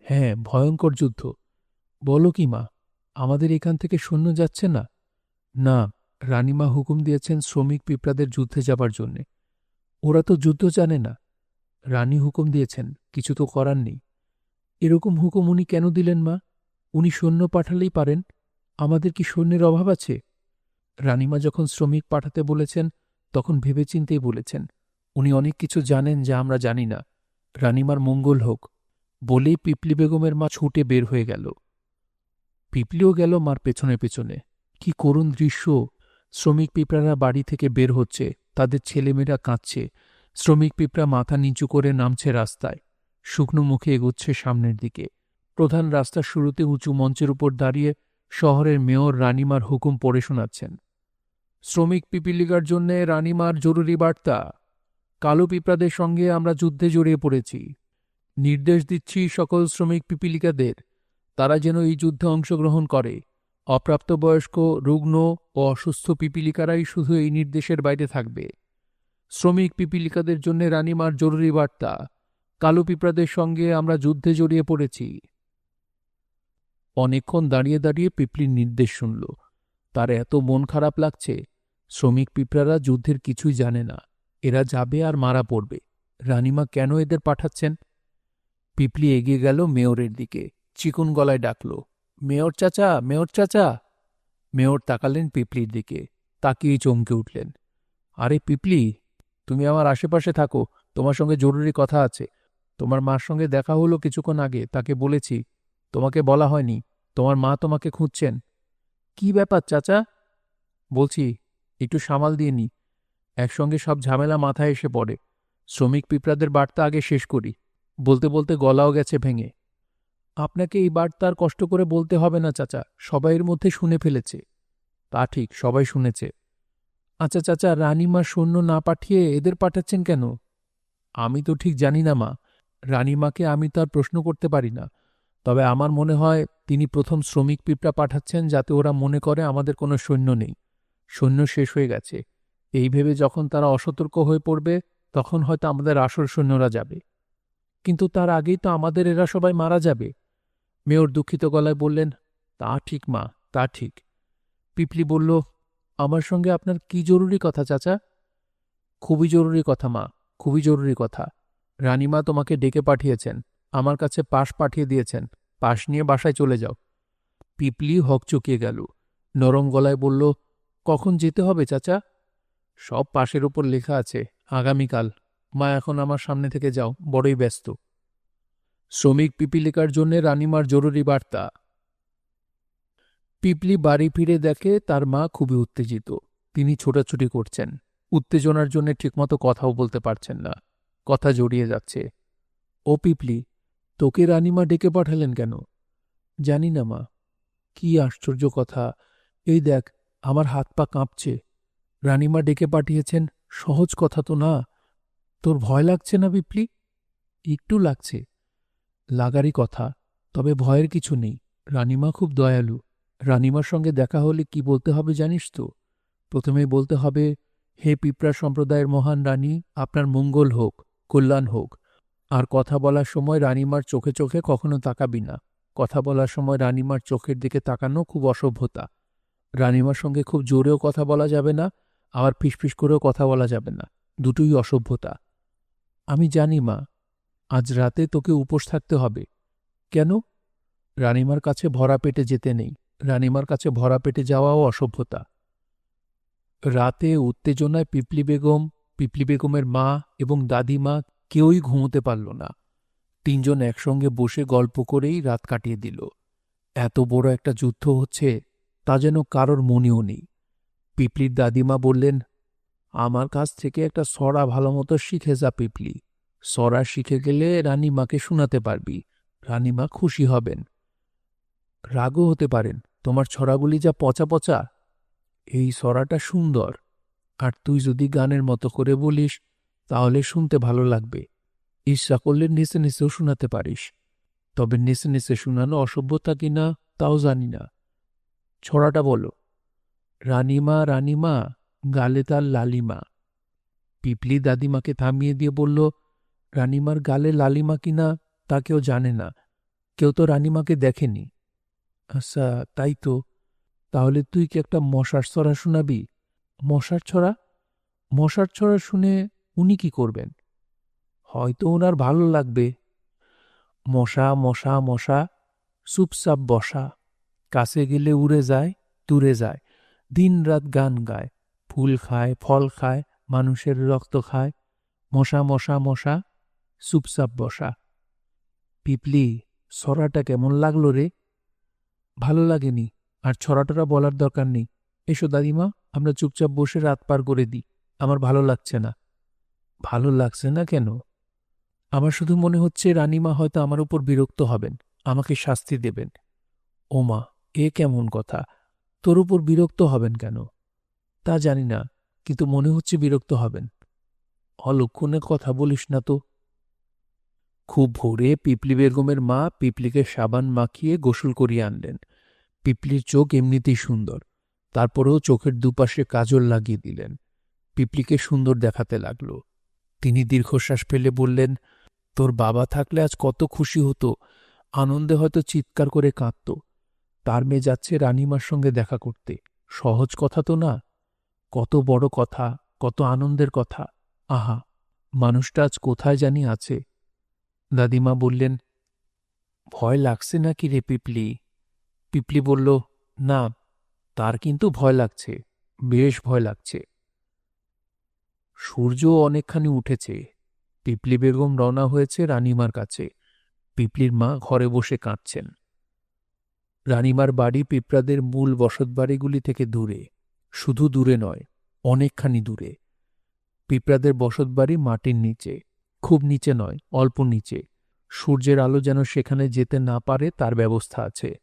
হ্যাঁ, ভয়ঙ্কর যুদ্ধ। বলো কি মা, আমাদের এখান থেকে সৈন্য যাচ্ছে না? না, রানীমা হুকুম দিয়েছেন শ্রমিক পিঁপড়াদের যুদ্ধে যাবার জন্যে। ওরা তো যুদ্ধ জানে না। রানী হুকুম দিয়েছেন, কিছু তো করার নেই। এরকম হুকুম উনি কেন দিলেন মা? উনি সৈন্য পাঠালেই পারেন। আমাদের কি সৈন্যের অভাব আছে? রানীমা যখন শ্রমিক পাঠাতে বলেছেন তখন ভেবেচিন্তেই বলেছেন। উনি অনেক কিছু জানেন যা আমরা জানি না। রানীমার মঙ্গল হোক। বলেই পিপলি বেগমের মা ছুটে বের হয়ে গেল। পিপলিও গেল মার পেছনে পেছনে। কি করুণ দৃশ্য! শ্রমিক পিঁপড়ারা বাড়ি থেকে বের হচ্ছে, তাদের ছেলেমেয়েরা কাঁদছে। শ্রমিক পিঁপড়া মাথা নিচু করে নামছে রাস্তায়, শুকনো মুখে এগোচ্ছে সামনের দিকে। প্রধান রাস্তার শুরুতে উঁচু মঞ্চের উপর দাঁড়িয়ে শহরের মেয়র রানীমার হুকুম পড়ে শোনাচ্ছেন। শ্রমিক পিপীলিকার জন্যে রানীমার জরুরি বার্তা। কালো পিঁপড়াদের সঙ্গে আমরা যুদ্ধে জড়িয়ে পড়েছি। নির্দেশ দিচ্ছি সকল শ্রমিক পিপীলিকাদের, তারা যেন এই যুদ্ধে অংশগ্রহণ করে। অপ্রাপ্তবয়স্ক, রুগ্ন ও অসুস্থ পিপীলিকারাই শুধু এই নির্দেশের বাইরে থাকবে। শ্রমিক পিপীলিকাদের জন্য রানীমার জরুরি বার্তা। কালো পিঁপড়াদের সঙ্গে আমরা যুদ্ধে জড়িয়ে পড়েছি। অনেকক্ষণ দাঁড়িয়ে দাঁড়িয়ে পিপলির নির্দেশ শুনল। তার এত মন খারাপ লাগছে। শ্রমিক পিঁপড়ারা যুদ্ধের কিছুই জানে না। এরা যাবে আর মারা পড়বে। রানীমা কেন এদের পাঠাচ্ছেন? পিপলি এগিয়ে গেল মেয়রের দিকে, চিকন গলায় ডাকল, মেয়র চাচা, মেয়র চাচা। মেয়র তাকালেন পিপলির দিকে, তাকিয়েই চমকে উঠলেন। আরে পিপলি, তুমি আমার আশেপাশে থাকো, তোমার সঙ্গে জরুরি কথা আছে। তোমার মার সঙ্গে দেখা হলো কিছুক্ষণ আগে, তাকে বলেছি। তোমাকে বলা হয়নি, তোমার মা তোমাকে খুঁজছেন। কি ব্যাপার চাচা? বলছি, একটু সামাল দিয়ে নি। একসঙ্গে সব ঝামেলা মাথায় এসে পড়ে। শ্রমিক পিঁপড়াদের বার্তা আগে শেষ করি। বলতে বলতে গলাও গেছে ভেঙে। আপনাকে এই বার্তা আর কষ্ট করে বলতে হবে না চাচা, সবাইয়ের মধ্যে শুনে ফেলেছে। তা ঠিক, সবাই শুনেছে। আচ্ছা চাচা, রানীমা সৈন্য না পাঠিয়ে এদের পাঠাচ্ছেন কেন? আমি তো ঠিক জানি না মা। রানীমাকে আমি তো আর প্রশ্ন করতে পারি না। তবে আমার মনে হয় তিনি প্রথম শ্রমিক পিঁপড়া পাঠাচ্ছেন যাতে ওরা মনে করে আমাদের কোনো সৈন্য নেই। সৈন্য শেষ হয়ে গেছে। এই ভেবে যখন তারা অসতর্ক হয়ে পড়বে তখন হয়তো আমাদের আসল সৈন্যরা যাবে। কিন্তু তার আগেই তো আমাদের এরা সবাই মারা যাবে। মেয়র দুঃখিত গলায় বললেন, তা ঠিক মা, তা ঠিক। পিপলি বলল, আমার সঙ্গে আপনার কি জরুরি কথা চাচা? খুবই জরুরি কথা মা, খুবই জরুরি কথা। রানীমা তোমাকে ডেকে পাঠিয়েছেন, আমার কাছে পাশ পাঠিয়ে দিয়েছেন। পাশ নিয়ে বাসায় চলে যাও। পিপলি হকচকিয়ে গেল। নরম গলায় বলল, কখন যেতে হবে চাচা? সব পাশের ওপর লেখা আছে, আগামীকাল। মা এখন আমার সামনে থেকে যাও, বড়ই ব্যস্ত। শ্রমিক পিপীলিকার জন্য রানীমার জরুরি বার্তা। পিপলি বাড়ি ফিরে দেখে তার মা খুবই উত্তেজিত। তিনি ছোটাছুটি করছেন। উত্তেজনার জন্য ঠিকমতো কথাও বলতে পারছেন না, কথা জড়িয়ে যাচ্ছে। ও পিপলি, তোকে রানীমা ডেকে পাঠালেন কেন? জানি না মা। কি আশ্চর্য কথা! এই দেখ, আমার হাত পা কাঁপছে। রানীমা ডেকে পাঠিয়েছেন, সহজ কথা তো না। তোর ভয় লাগছে না পিপলি? একটু লাগছে। লাগারই কথা, তবে ভয়ের কিছু নেই। রানীমা খুব দয়ালু। রানীমার সঙ্গে দেখা হলে কি বলতে হবে জানিস তো? প্রথমেই বলতে হবে, হে পিঁপড়া সম্প্রদায়ের মহান রানী, আপনার মঙ্গল হোক, কল্যাণ হোক। আর কথা বলার সময় রানীমার চোখে চোখে কখনো তাকাবি না। কথা বলার সময় রানীমার চোখের দিকে তাকানো খুব অসভ্যতা। রানীমার সঙ্গে খুব জোরেও কথা বলা যাবে না, আবার ফিসফিস করেও কথা বলা যাবে না। দুটোই অসভ্যতা। আমি জানি মা, আজ রাতে তোকে উপোস থাকতে হবে। কেন? রানীমার কাছে ভরা পেটে যেতে নেই। রানীমার কাছে ভরা পেটে যাওয়াও অসভ্যতা। রাতে উত্তেজনায় পিপলি বেগমের মা এবং দাদিমা কেউই ঘুমোতে পারল না। তিনজন একসঙ্গে বসে গল্প করেই রাত কাটিয়ে দিল। এত বড় একটা যুদ্ধ হচ্ছে তা যেন কারোর মনেও নেই। পিপলির দাদিমা বললেন, আমার কাছ থেকে একটা সরা ভালোমতো শিখে যা পিপলি। সরা শিখে গেলে রানীমাকে শোনাতে পারবি। রানীমা খুশি হবেন। রাগও হতে পারেন, তোমার ছড়াগুলি যা পচা পচা। এই সরাটা সুন্দর, আর তুই যদি গানের মতো করে বলিস তাহলে শুনতে ভালো লাগবে। ইচ্ছা করলে নেচে নেচেও শোনাতে পারিস। তবে নেচে নেচে শোনানো অসভ্যতা কিনা তাও জানি না। ছড়াটা বলো। রানীমা রানীমা, গালে তার লালিমা। পিপলি দাদিমাকে থামিয়ে দিয়ে বলল, রানীমার গালে লালিমা কিনা তা কেউ জানে না। কেউ তো রানীমাকে দেখেনি। আচ্ছা, তাই তো। তাহলে তুই কি একটা মশার ছড়া শোনাবি? মশার ছড়া? মশার ছড়া শুনে উনি কি করবেন? হয়তো ওনার ভালো লাগবে। মশা মশা মশা, চুপচাপ বসা, কাছে গেলে উড়ে যায়, দূরে যায়, দিন রাত গান গায়, ফুল খায়, ফল খায়, মানুষের রক্ত খায়। মশা মশা মশা, চুপচাপ বসা। পিপলি, ছড়াটা কেমন লাগলো রে? ভালো লাগেনি, আর ছড়াটরা বলার দরকার নেই। এসো দাদিমা, আমরা চুপচাপ বসে রাত পার করে দিই। আমার ভালো লাগছে না। ভালো লাগছে না কেন? আমার শুধু মনে হচ্ছে রানীমা হয়তো আমার উপর বিরক্ত হবেন, আমাকে শাস্তি দেবেন। ওমা, এ কেমন কথা? তোর উপর বিরক্ত হবেন কেন? তা জানি না, কিন্তু মনে হচ্ছে বিরক্ত হবেন। অলক্ষণে কথা বলিস না তো। খুব ভোরে পিপলি বেগমের মা পিপলিকে সাবান মাখিয়ে গোসল করিয়ে আনলেন। পিপলির চোখ এমনিতেই সুন্দর, তারপরেও চোখের দুপাশে কাজল লাগিয়ে দিলেন। পিপলিকে সুন্দর দেখাতে লাগল। তিনি দীর্ঘশ্বাস ফেলে বললেন, তোর বাবা থাকলে আজ কত খুশি হতো, আনন্দে হয়তো চিৎকার করে কাঁদত। তার মেয়ে যাচ্ছে রানীমার সঙ্গে দেখা করতে। সহজ কথা তো না। কত বড় কথা, কত আনন্দের কথা। আহা, মানুষটা আজ কোথায় জানি আছে। দাদিমা বললেন, ভয় লাগছে নাকি রে পিপলি? পিপলি বলল, না, তার কিন্তু ভয় লাগছে, বেশ ভয় লাগছে। সূর্য অনেকখানি উঠেছে। পিপলি বেগম রওনা হয়েছে রানীমার কাছে। পিপলির মা ঘরে বসে কাঁদছেন। রানীমার বাড়ি পিঁপড়াদের মূল বসতবাড়িগুলি থেকে দূরে। শুধু দূরে নয়, অনেকখানি দূরে। পিঁপড়াদের বসতবাড়ি মাটির নিচে। খুব নিচে নয়, অল্প নিচে। সূর্যের আলো যেন সেখানে যেতে না পারে তার ব্যবস্থা আছে।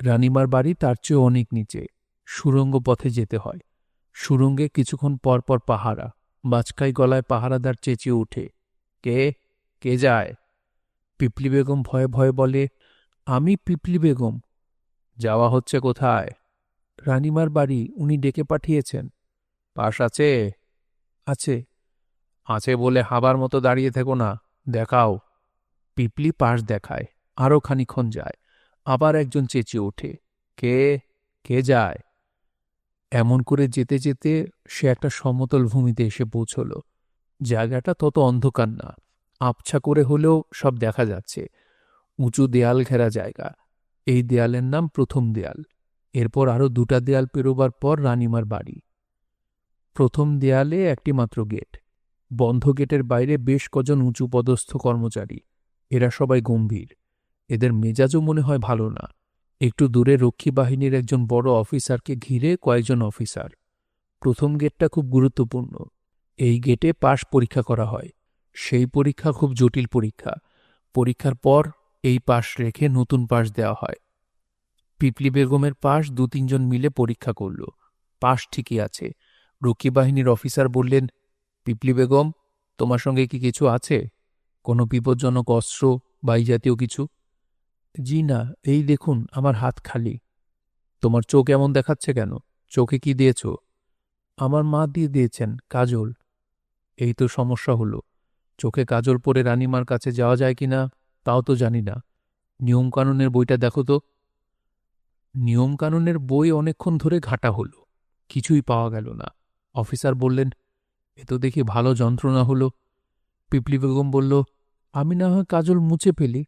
রানীমার বাড়ি তার চেয়ে অনেক নিচে। সুড়ঙ্গ পথে যেতে হয়। সুড়ঙ্গে কিছুক্ষণ পর পর পাহারা। বাজকাই গলায় পাহারাদার চেঁচিয়ে ওঠে, কে? কে যায়? পিপলি বেগম ভয়ে ভয়ে বলে, আমি পিপলি বেগম। যাওয়া হচ্ছে কোথায়? রানীমার বাড়ি, উনি ডেকে পাঠিয়েছেন। পাশ আছে? আছে। আছে বলে হাবার মতো দাঁড়িয়ে থেকো না, দেখাও। পিপলি পাশ দেখায়। আরও খানিক্ষণ যায়। আবার একজন চেঁচিয়ে ওঠে, কে? কে যায়? এমন করে যেতে যেতে সে একটা সমতল ভূমিতে এসে পৌঁছল। জায়গাটা তত অন্ধকার না, আবছা করে হলেও সব দেখা যাচ্ছে। উঁচু দেয়াল ঘেরা জায়গা। এই দেয়ালের নাম প্রথম দেয়াল। এরপর আরও দুটা দেয়াল পেরোবার পর রানীমার বাড়ি। প্রথম দেয়ালে একটি মাত্র গেট। বন্ধ গেটের বাইরে বেশ কজন উঁচু পদস্থ কর্মচারী। এরা সবাই গম্ভীর। এদের মেজাজও মনে হয় ভালো না। একটু দূরে রক্ষী বাহিনীর একজন বড় অফিসারকে ঘিরে কয়েকজন অফিসার। প্রথম গেটটা খুব গুরুত্বপূর্ণ। এই গেটে পাশ পরীক্ষা করা হয়। সেই পরীক্ষা খুব জটিল পরীক্ষা। পরীক্ষার পর এই পাশ রেখে নতুন পাশ দেওয়া হয়। পিপলি বেগমের পাশ দু তিনজন মিলে পরীক্ষা করল। পাশ ঠিকই আছে। রক্ষী বাহিনীর অফিসার বললেন, পিপলি বেগম, তোমার সঙ্গে কি কিছু আছে? কোনো বিপজ্জনক অস্ত্র বা এই জাতীয় কিছু? জি না, এই দেখুন আমার হাত খালি। তোমার চোখ এমন দেখাচ্ছে কেন? চোখে কি দিয়েছ? আমার মা দিয়ে দিয়েছেন, কাজল। এই তো সমস্যা হলো। চোখে কাজল পরে রানীমার কাছে যাওয়া যায় কিনা তাও তো জানি না। নিয়মকানুনের বইটা দেখো তো। নিয়মকানুনের বই অনেকক্ষণ ধরে ঘাঁটা হলো, কিছুই পাওয়া গেল না। অফিসার বললেন, এ তো দেখি ভালো যন্ত্রণা হলো। পিপলি বেগম বলল, আমি না হয় কাজল মুছে ফেলি।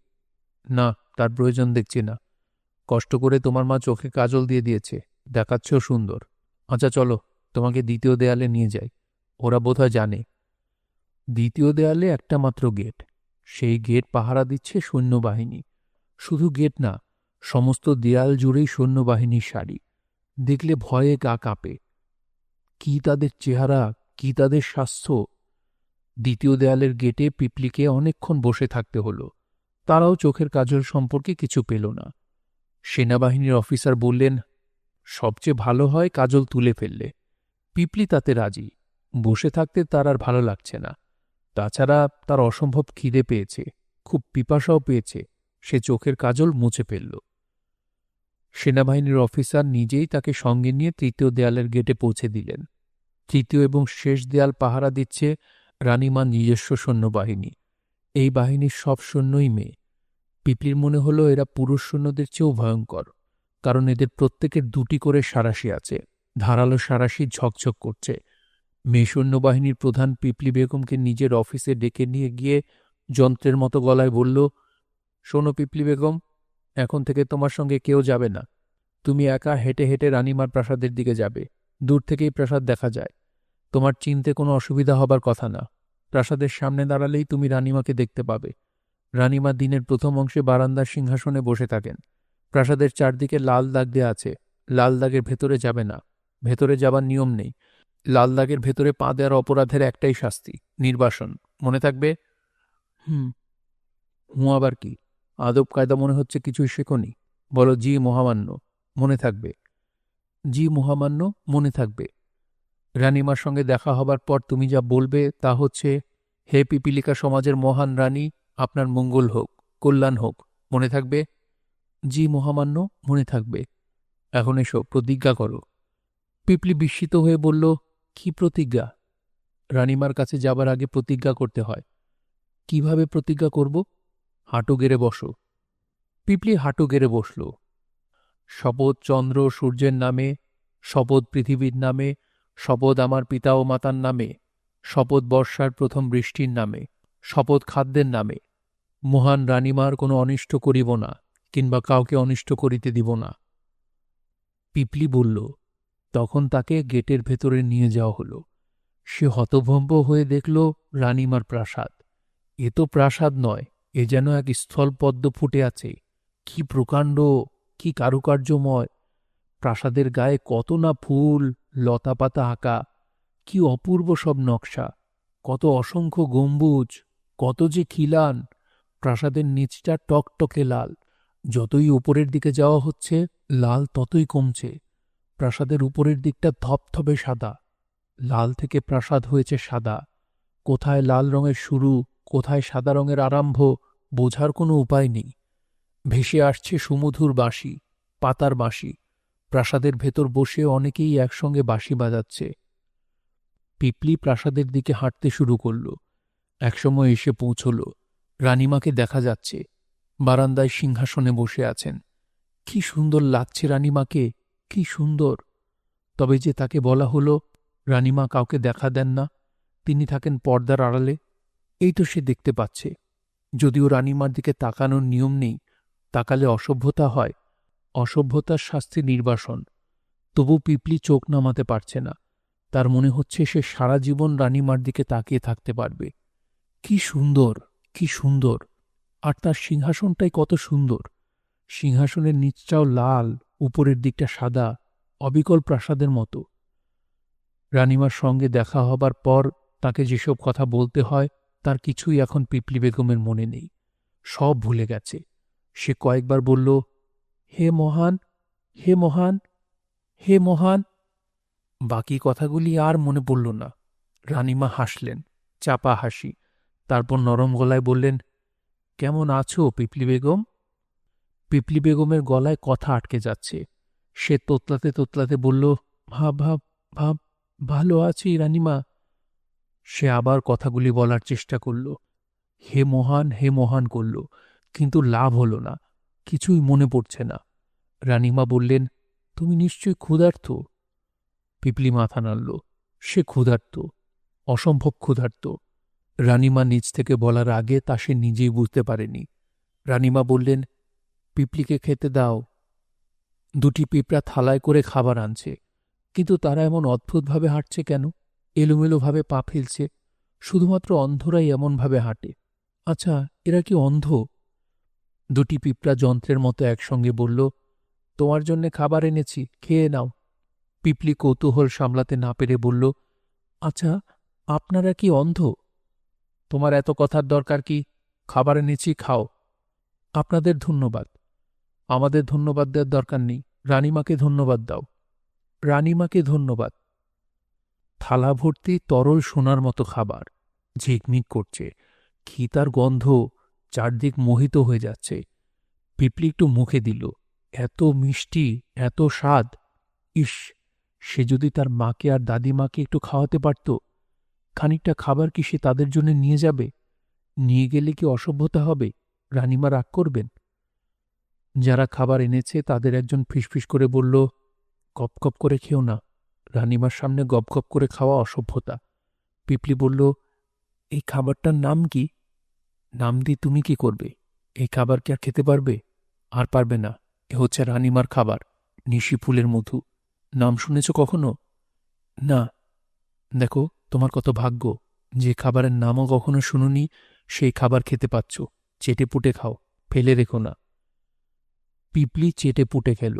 না, তার প্রয়োজন দেখছি না। কষ্ট করে তোমার মা চোখে কাজল দিয়ে দিয়েছে, দেখাচ্ছেও সুন্দর। আচ্ছা চলো, তোমাকে দ্বিতীয় দেয়ালে নিয়ে যাই। ওরা বোধহয় জানে। দ্বিতীয় দেয়ালে একটা মাত্র গেট। সেই গেট পাহারা দিচ্ছে সৈন্যবাহিনী। শুধু গেট না, সমস্ত দেয়াল জুড়েই সৈন্যবাহিনীর সারি। দেখলে ভয়ে গা কাঁপে। কি তাদের চেহারা, কি তাদের স্বাস্থ্য! দ্বিতীয় দেয়ালের গেটে পিপলিকে অনেকক্ষণ বসে থাকতে হলো। তারাও চোখের কাজল সম্পর্কে কিছু পেল না। সেনাবাহিনীর অফিসার বললেন, সবচেয়ে ভালো হয় কাজল তুলে ফেললে। পিপলি তাতে রাজি। বসে থাকতে তার আর ভালো লাগছে না। তাছাড়া তার অসম্ভব খিদে পেয়েছে, খুব পিপাসাও পেয়েছে। সে চোখের কাজল মুছে ফেলল। সেনাবাহিনীর অফিসার নিজেই তাকে সঙ্গে নিয়ে তৃতীয় দেয়ালের গেটে পৌঁছে দিলেন। তৃতীয় এবং শেষ দেয়াল পাহারা দিচ্ছে রানীমার নিজস্ব সৈন্যবাহিনী। এই বাহিনীর সব সৈন্যই মেয়ে। পিপলির মনে হলো এরা পুরুষ সৈন্যদের চেয়েও ভয়ঙ্কর, কারণ এদের প্রত্যেকের দুটি করে সাঁড়াশি আছে। ধারালো সাঁড়াশি ঝকঝক করছে। মেয়ে সৈন্যবাহিনীর প্রধান পিপলি বেগমকে নিজের অফিসে ডেকে নিয়ে গিয়ে যন্ত্রের মতো গলায় বলল, শোনো পিপলি বেগম, এখন থেকে তোমার সঙ্গে কেউ যাবে না। তুমি একা হেঁটে হেঁটে রানীমার প্রাসাদের দিকে যাবে। দূর থেকেই প্রাসাদ দেখা যায়। তোমার চিনতে কোনো অসুবিধা হবার কথা না। প্রাসাদের সামনে দাঁড়ালেই তুমি রানীমাকে দেখতে পাবে। রানীমা দিনের প্রথম অংশে বারান্দার সিংহাসনে বসে থাকেন। প্রাসাদের চারদিকে লাল দাগ দেয়া আছে। লাল দাগের ভেতরে যাবে না। ভেতরে যাবার নিয়ম নেই। লাল দাগের ভেতরে পা দেওয়ার অপরাধের একটাই শাস্তি, নির্বাসন। মনে থাকবে? হুম। হুঁ আবার কি? আদব কায়দা মনে হচ্ছে কিছুই শেখনি। বলো, জি মহামান্য। মনে থাকবে। জি মহামান্য, মনে থাকবে। রানীমার সঙ্গে দেখা হবার পর তুমি যা বলবে তা হচ্ছে, হে পিপিলিকা সমাজের মহান রানী, আপনার মঙ্গল হোক, কল্যাণ হোক। মনে থাকবে? জি মহামান্য, মনে থাকবে। এখন এসো, প্রতিজ্ঞা করো। পিপলি বিস্মিত হয়ে বলল, কি প্রতিজ্ঞা? রানীমার কাছে যাবার আগে প্রতিজ্ঞা করতে হয়। কিভাবে প্রতিজ্ঞা করব? হাঁটু গেড়ে বসো। পিপলি হাঁটু গেড়ে বসল। শপথ চন্দ্র সূর্যের নামে, শপথ পৃথিবীর নামে, শপথ আমার পিতা ও মাতার নামে, শপথ বর্ষার প্রথম বৃষ্টির নামে, শপথ খাদ্যের নামে। মহান রানীমার কোনো অনিষ্ট করিব না, কিংবা কাউকে অনিষ্ট করিতে দিব না। পিপলি বলল। তখন তাকে গেটের ভেতরে নিয়ে যাওয়া হলো। সে হতভম্ব হয়ে দেখল রানীমার প্রাসাদ। এ তো প্রাসাদ নয়, এ যেন এক স্থলপদ্ম ফুটে আছে। কি প্রকাণ্ড, কি কারুকার্যময়! প্রাসাদের গায়ে কত না ফুল, লতাপাতা আঁকা! কি অপূর্ব সব নকশা! কত অসংখ্য গম্বুজ, কত যে খিলান! প্রাসাদের নিচটা টকটকে লাল। যতই উপরের দিকে যাওয়া হচ্ছে, লাল ততই কমছে। প্রাসাদের উপরের দিকটা ধপধপে সাদা। লাল থেকে প্রাসাদ হয়েছে সাদা। কোথায় লাল রঙের শুরু, কোথায় সাদা রঙের আরম্ভ, বোঝার কোনো উপায় নেই। ভেসে আসছে সুমধুর বাঁশি, পাতার বাঁশি। প্রাসাদের ভেতর বসে অনেকেই একসঙ্গে বাঁশি বাজাচ্ছে। পিপলি প্রাসাদের দিকে হাঁটতে শুরু করল। একসময় এসে পৌঁছল। রানীমাকে দেখা যাচ্ছে। বারান্দায় সিংহাসনে বসে আছেন। কি সুন্দর লাগছে রানীমাকে, কি সুন্দর! তবে যে তাকে বলা হলো রানীমা কাউকে দেখা দেন না, তিনি থাকেন পর্দার আড়ালে, এই তো সে দেখতে পাচ্ছে। যদিও রানীমার দিকে তাকানোর নিয়ম নেই, তাকালে অসভ্যতা হয়। অসভ্যতার শাস্তি নির্বাসন। তবু পিপলি চোখ নামাতে পারছে না। তার মনে হচ্ছে সে সারা জীবন রানীমার দিকে তাকিয়ে থাকতে পারবে। কি সুন্দর, কি সুন্দর! আর তার সিংহাসনটাই কত সুন্দর। সিংহাসনের নিচটাও লাল, উপরের দিকটা সাদা, অবিকল প্রাসাদের মতো। রানীমার সঙ্গে দেখা হবার পর তাকে যেসব কথা বলতে হয়, তার কিছুই এখন পিপলি বেগমের মনে নেই। সব ভুলে গেছে। সে কয়েকবার বলল, হে মহান, হে মহান, হে মহান। বাকি কথাগুলি আর মনে পড়ল না। রানীমা হাসলেন, চাপা হাসি। তারপর নরম গলায় বললেন, কেমন আছো পিপলি বেগম? পিপলি বেগমের গলায় কথা আটকে যাচ্ছে। সে তোতলাতে তোতলাতে বলল, ভাব ভাব ভাব ভালো আছি রানীমা। সে আবার কথাগুলি বলার চেষ্টা করল, হে মহান করল, কিন্তু লাভ হল না, কিছুই মনে পড়ছে না। রানীমা বললেন, তুমি নিশ্চয়ই ক্ষুধার্ত। পিপলি মাথা নাড়ল। সে ক্ষুধার্ত, অসম্ভব ক্ষুধার্ত। রানীমা নিজ থেকে বলার আগে তা সে নিজেই বুঝতে পারেনি। রানীমা বললেন, পিপলিকে খেতে দাও। দুটি পিঁপড়া থালায় করে খাবার আনছে, কিন্তু তারা এমন অদ্ভুতভাবে হাঁটছে কেন? এলোমেলোভাবে পা ফেলছে। শুধুমাত্র অন্ধরাই এমনভাবে হাঁটে। আচ্ছা, এরা কি অন্ধ? দুটি পিঁপড়া যন্ত্রের মতো একসঙ্গে বলল, তোমার জন্যে খাবার এনেছি, খেয়ে নাও। পিপলি কৌতূহল সামলাতে না পেরে বলল, আচ্ছা, আপনারা কি অন্ধ? তোমার এত কথার দরকার কি? খাবার এনেছি, খাও। আপনাদের ধন্যবাদ। আমাদের ধন্যবাদ দেওয়ার দরকার নেই। রানীমাকে ধন্যবাদ দাও। রানীমাকে ধন্যবাদ। থালা ভর্তি তরল সোনার মতো খাবার, ঝিকমিক করছে, খিতার গন্ধ, চারদিক মোহিত হয়ে যাচ্ছে। পিপলি একটু মুখে দিল। এত মিষ্টি, এত স্বাদ! ইস, সে যদি তার মাকে আর দাদিমাকে একটু খাওয়াতে পারত। খানিকটা খাবার কি সে তাদের জন্য নিয়ে যাবে? নিয়ে গেলে কি অসভ্যতা হবে? রানীমা রাগ করবেন? যারা খাবার এনেছে তাদের একজন ফিসফিস করে বলল, গপ গপ করে খেও না। রানীমার সামনে গপ গপ করে খাওয়া অসভ্যতা। পিপলি বলল, এই খাবারটার নাম কি? নাম দিয়ে তুমি কি করবে? এই খাবার কি আর খেতে পারবে? আর পারবে না। এ হচ্ছে রানীমার খাবার, নিশি ফুলের মধু। নাম শুনেছ কখনো? না। দেখো, তোমার কত ভাগ্য, যে খাবারের নামও কখনো শুনুনি সেই খাবার খেতে পাচ্ছ। চেটে পুটে খাও, ফেলে রেখো না। পিপলি চেটে পুটে খেল।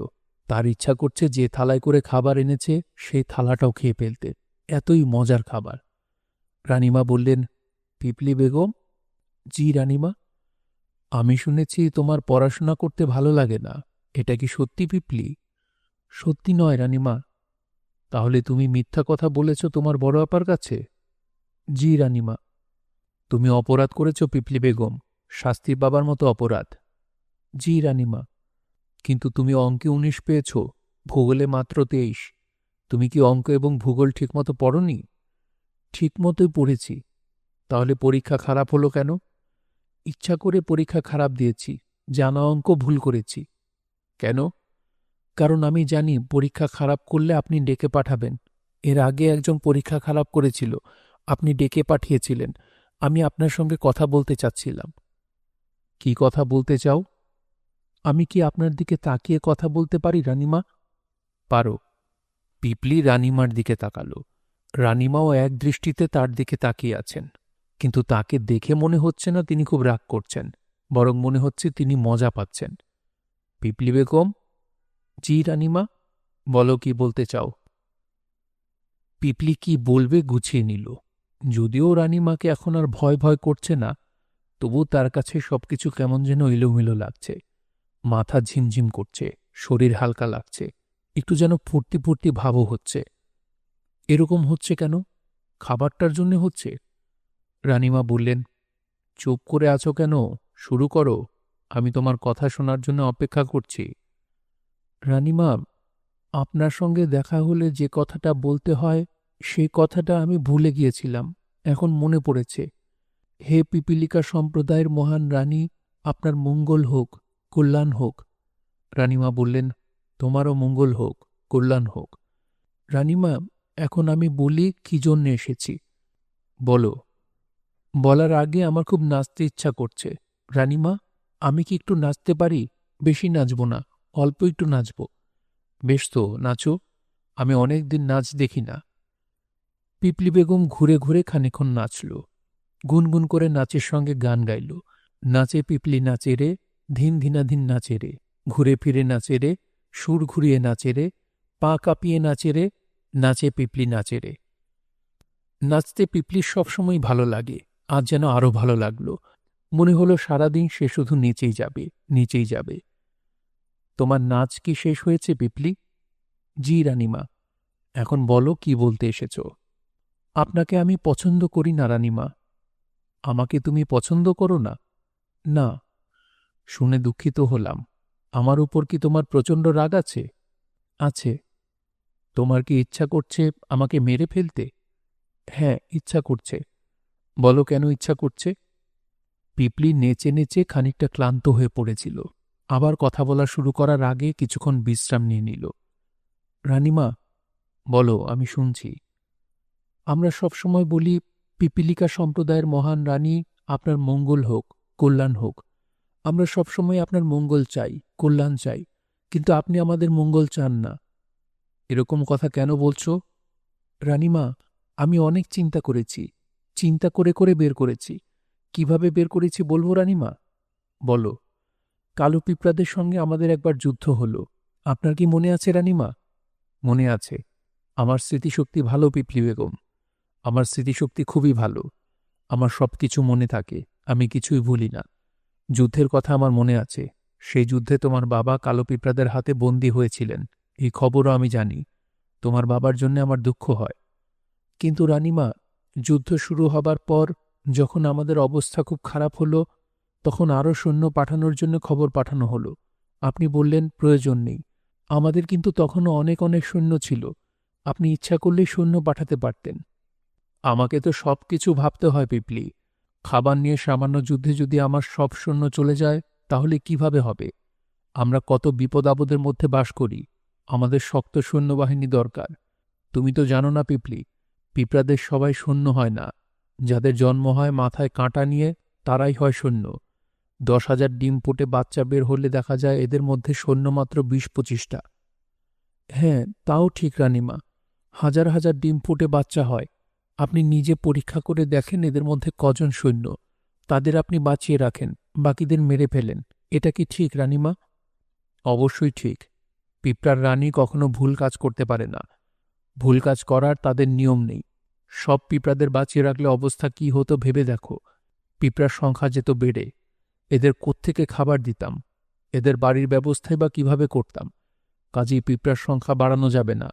তার ইচ্ছা করছে যে থালায় করে খাবার এনেছে সেই থালাটাও খেয়ে ফেলতে। এতই মজার খাবার। রানীমা বললেন, পিপলি বেগম। জি রানীমা। আমি শুনেছি তোমার পড়াশোনা করতে ভালো লাগে না। এটা কি সত্যি পিপলি? সত্যি নয় রানীমা। তাহলে তুমি মিথ্যা কথা বলেছ তোমার বড় আপার কাছে? জি রানীমা। তুমি অপরাধ করেছ পিপলি বেগম, শাস্তির বাবার মতো অপরাধ। জি রানীমা। কিন্তু তুমি অঙ্কে ১৯ পেয়েছ, ভূগোলে মাত্র ২৩। তুমি কি অঙ্ক এবং ভূগোল ঠিকমতো পড়নি? ঠিকমতোই পড়েছি। তাহলে পরীক্ষা খারাপ হলো কেন? ইচ্ছা করে পরীক্ষা খারাপ দিয়েছি, জানা অঙ্ক ভুল করেছি। কেন? কারণ আমি জানি পরীক্ষা খারাপ করলে আপনি ডেকে পাঠাবেন। এর আগে একজন পরীক্ষা খারাপ করেছিল, আপনি ডেকে পাঠিয়েছিলেন। আমি আপনার সঙ্গে কথা বলতে চাচ্ছিলাম। কি কথা বলতে চাও? আমি কি আপনার দিকে তাকিয়ে কথা বলতে পারি রানীমা? পারো। পিপলি রানীমার দিকে তাকাল। রানীমাও এক দৃষ্টিতে তার দিকে তাকিয়ে আছেন, কিন্তু তাকে দেখে মনে হচ্ছে না তিনি খুব রাগ করছেন, বরং মনে হচ্ছে তিনি মজা পাচ্ছেন। পিপলি বেগম। জি রানীমা। বলো, কি বলতে চাও? পিপলি কি বলবে গুছিয়ে নিল। যদিও রানীমাকে এখন আর ভয় ভয় করছে না, তবু তার কাছে সবকিছু কেমন যেন এলোমেলো লাগছে। মাথা ঝিমঝিম করছে, শরীর হালকা লাগছে, একটু যেন ফুর্তি ফুর্তি ভাবও হচ্ছে। এরকম হচ্ছে কেন? খাবারটার জন্য হচ্ছে? রানীমা বললেন, চুপ করে আছো কেন? শুরু করো, আমি তোমার কথা শোনার জন্য অপেক্ষা করছি। রানীমা, আপনার সঙ্গে দেখা হলে যে কথাটা বলতে হয় সেই কথাটা আমি ভুলে গিয়েছিলাম, এখন মনে পড়েছে। হে পিপীলিকা সম্প্রদায়ের মহান রানী, আপনার মঙ্গল হোক, কল্যাণ হোক। রানীমা বললেন, তোমারও মঙ্গল হোক, কল্যাণ হোক। রানীমা, এখন আমি বলি কি জন্যে এসেছি। বলো। বলার আগে আমার খুব নাচতে ইচ্ছা করছে। রানীমা, আমি কি একটু নাচতে পারি? বেশি নাচব না, অল্প একটু নাচব। বেশ তো, নাচো। আমি অনেক দিন নাচ দেখি না। পিপলি বেগম ঘুরে ঘুরে খানিকক্ষণ নাচল, গুনগুন করে নাচের সঙ্গে গান গাইল। নাচে পিপলি নাচে রে, ধিন ধিনাধিন নাচে রে, ঘুরে ফিরে নাচে রে, সুর ঘুরিয়ে নাচে রে, পা কাঁপিয়ে নাচে রে, নাচে পিপলি নাচে রে। নাচতে পিপলির সবসময় ভালো লাগে, আজ যেন আরো ভালো লাগলো। মনে হলো সারাদিন সে শুধু নেচেই যাবে, নেচেই যাবে। তোমার নাচ কি শেষ হয়েছে পিপলি? জি রানীমা। এখন বলো কি বলতে এসেছ। আপনাকে আমি পছন্দ করি না রানীমা। আমাকে তুমি পছন্দ করো না? না। শুনে দুঃখিত হলাম। আমার উপর কি তোমার প্রচণ্ড রাগ আছে? আছে। তোমার কি ইচ্ছা করছে আমাকে মেরে ফেলতে? হ্যাঁ, ইচ্ছা করছে। বলো কেন ইচ্ছা করছে? পিপলি নেচে নেচে খানিকটা ক্লান্ত হয়ে পড়েছিল। আবার কথা বলা শুরু করার আগে কিছুক্ষণ বিশ্রাম নিয়ে নিল। রানীমা, বলো, আমি শুনছি। আমরা সবসময় বলি, পিপিলিকা সম্প্রদায়ের মহান রানী, আপনার মঙ্গল হোক, কল্যাণ হোক। আমরা সবসময় আপনার মঙ্গল চাই, কল্যাণ চাই, কিন্তু আপনি আমাদের মঙ্গল চান না। এরকম কথা কেন বলছো? রানীমা, আমি অনেক চিন্তা করেছি। চিন্তা করে করে বের করেছি। কিভাবে বের করেছি বলবো রানীমা? বলো। কালো পিঁপড়াদের সঙ্গে আমাদের একবার যুদ্ধ হলো। আপনার কি মনে আছে রানীমা? মনে আছে। আমার স্মৃতিশক্তি ভালো পিপলি বেগম। আমার স্মৃতিশক্তি খুবই ভালো। আমার সবকিছু মনে থাকে, আমি কিছুই ভুলি না। যুদ্ধের কথা আমার মনে আছে। সেই যুদ্ধে তোমার বাবা কালো পিঁপড়াদের হাতে বন্দী হয়েছিলেন, এই খবরও আমি জানি। তোমার বাবার জন্য আমার দুঃখ হয়। কিন্তু রানীমা, যুদ্ধ শুরু হবার পর যখন আমাদের অবস্থা খুব খারাপ হলো, তখন আরও সৈন্য পাঠানোর জন্য খবর পাঠানো হলো। আপনি বললেন প্রয়োজন নেই। আমাদের কিন্তু তখনও অনেক অনেক সৈন্য ছিল। আপনি ইচ্ছা করলেই সৈন্য পাঠাতে পারতেন। আমাকে তো সব কিছু ভাবতে হয় পিপলি। খাবার নিয়ে সামান্য যুদ্ধে যদি আমার সব সৈন্য চলে যায়, তাহলে কিভাবে হবে? আমরা কত বিপদ আপদের মধ্যে বাস করি। আমাদের শক্ত সৈন্যবাহিনী দরকার। তুমি তো জানো না পিপলি, পিঁপড়াদের সবাই সৈন্য হয় না। যাদের জন্ম হয় মাথায় কাঁটা নিয়ে, তারাই হয় সৈন্য। 10,000 ডিম ফুটে বাচ্চা বের হলে দেখা যায় এদের মধ্যে সৈন্য মাত্র 20-25টা। হ্যাঁ, তাও ঠিক রানীমা। হাজার হাজার ডিম ফুটে বাচ্চা হয়। আপনি নিজে পরীক্ষা করে দেখেন এদের মধ্যে কজন সৈন্য। তাদের আপনি বাঁচিয়ে রাখেন, বাকিদের মেরে ফেলেন। এটা কি ঠিক রানীমা? অবশ্যই ঠিক। পিঁপড়ার রানী কখনো ভুল কাজ করতে পারে না। ভুল কাজ করার তাদের নিয়ম নেই। সব পিঁপড়াদের বাঁচিয়ে রাখলে অবস্থা কি হতো ভেবে দেখো। পিঁপড়ার সংখ্যা যেত বেড়ে। এদের কোত্থেকে খাবার দিতাম? এদের বাড়ির ব্যবস্থাই বা কিভাবে করতাম? কাজেই পিঁপড়ার সংখ্যা বাড়ানো যাবে না।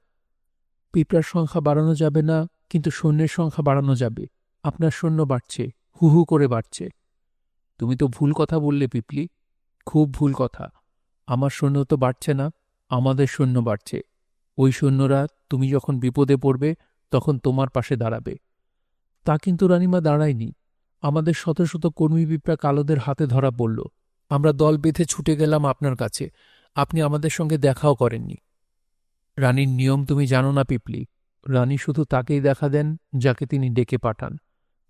পিঁপড়ার সংখ্যা বাড়ানো যাবে না, কিন্তু সৈন্যের সংখ্যা বাড়ানো যাবে। আপনার সৈন্য বাড়ছে, হু হু করে বাড়ছে। তুমি তো ভুল কথা বললে পিপলি, খুব ভুল কথা। আমার সৈন্য তো বাড়ছে না, আমাদের সৈন্য বাড়ছে। ওই সৈন্যরা তুমি যখন বিপদে পড়বে তখন তোমার পাশে দাঁড়াবে। তা কিন্তু রানীমা দাঁড়ায়নি। আমাদের শত শত কর্মী পিঁপড়া কালোদের হাতে ধরা পড়ল। আমরা দল বেঁধে ছুটে গেলাম আপনার কাছে। আপনি আমাদের সঙ্গে দেখাও করেননি। রানীর নিয়ম তুমি জানো না পিপলি। রানী শুধু তাকেই দেখা দেন যাকে তিনি ডেকে পাঠান।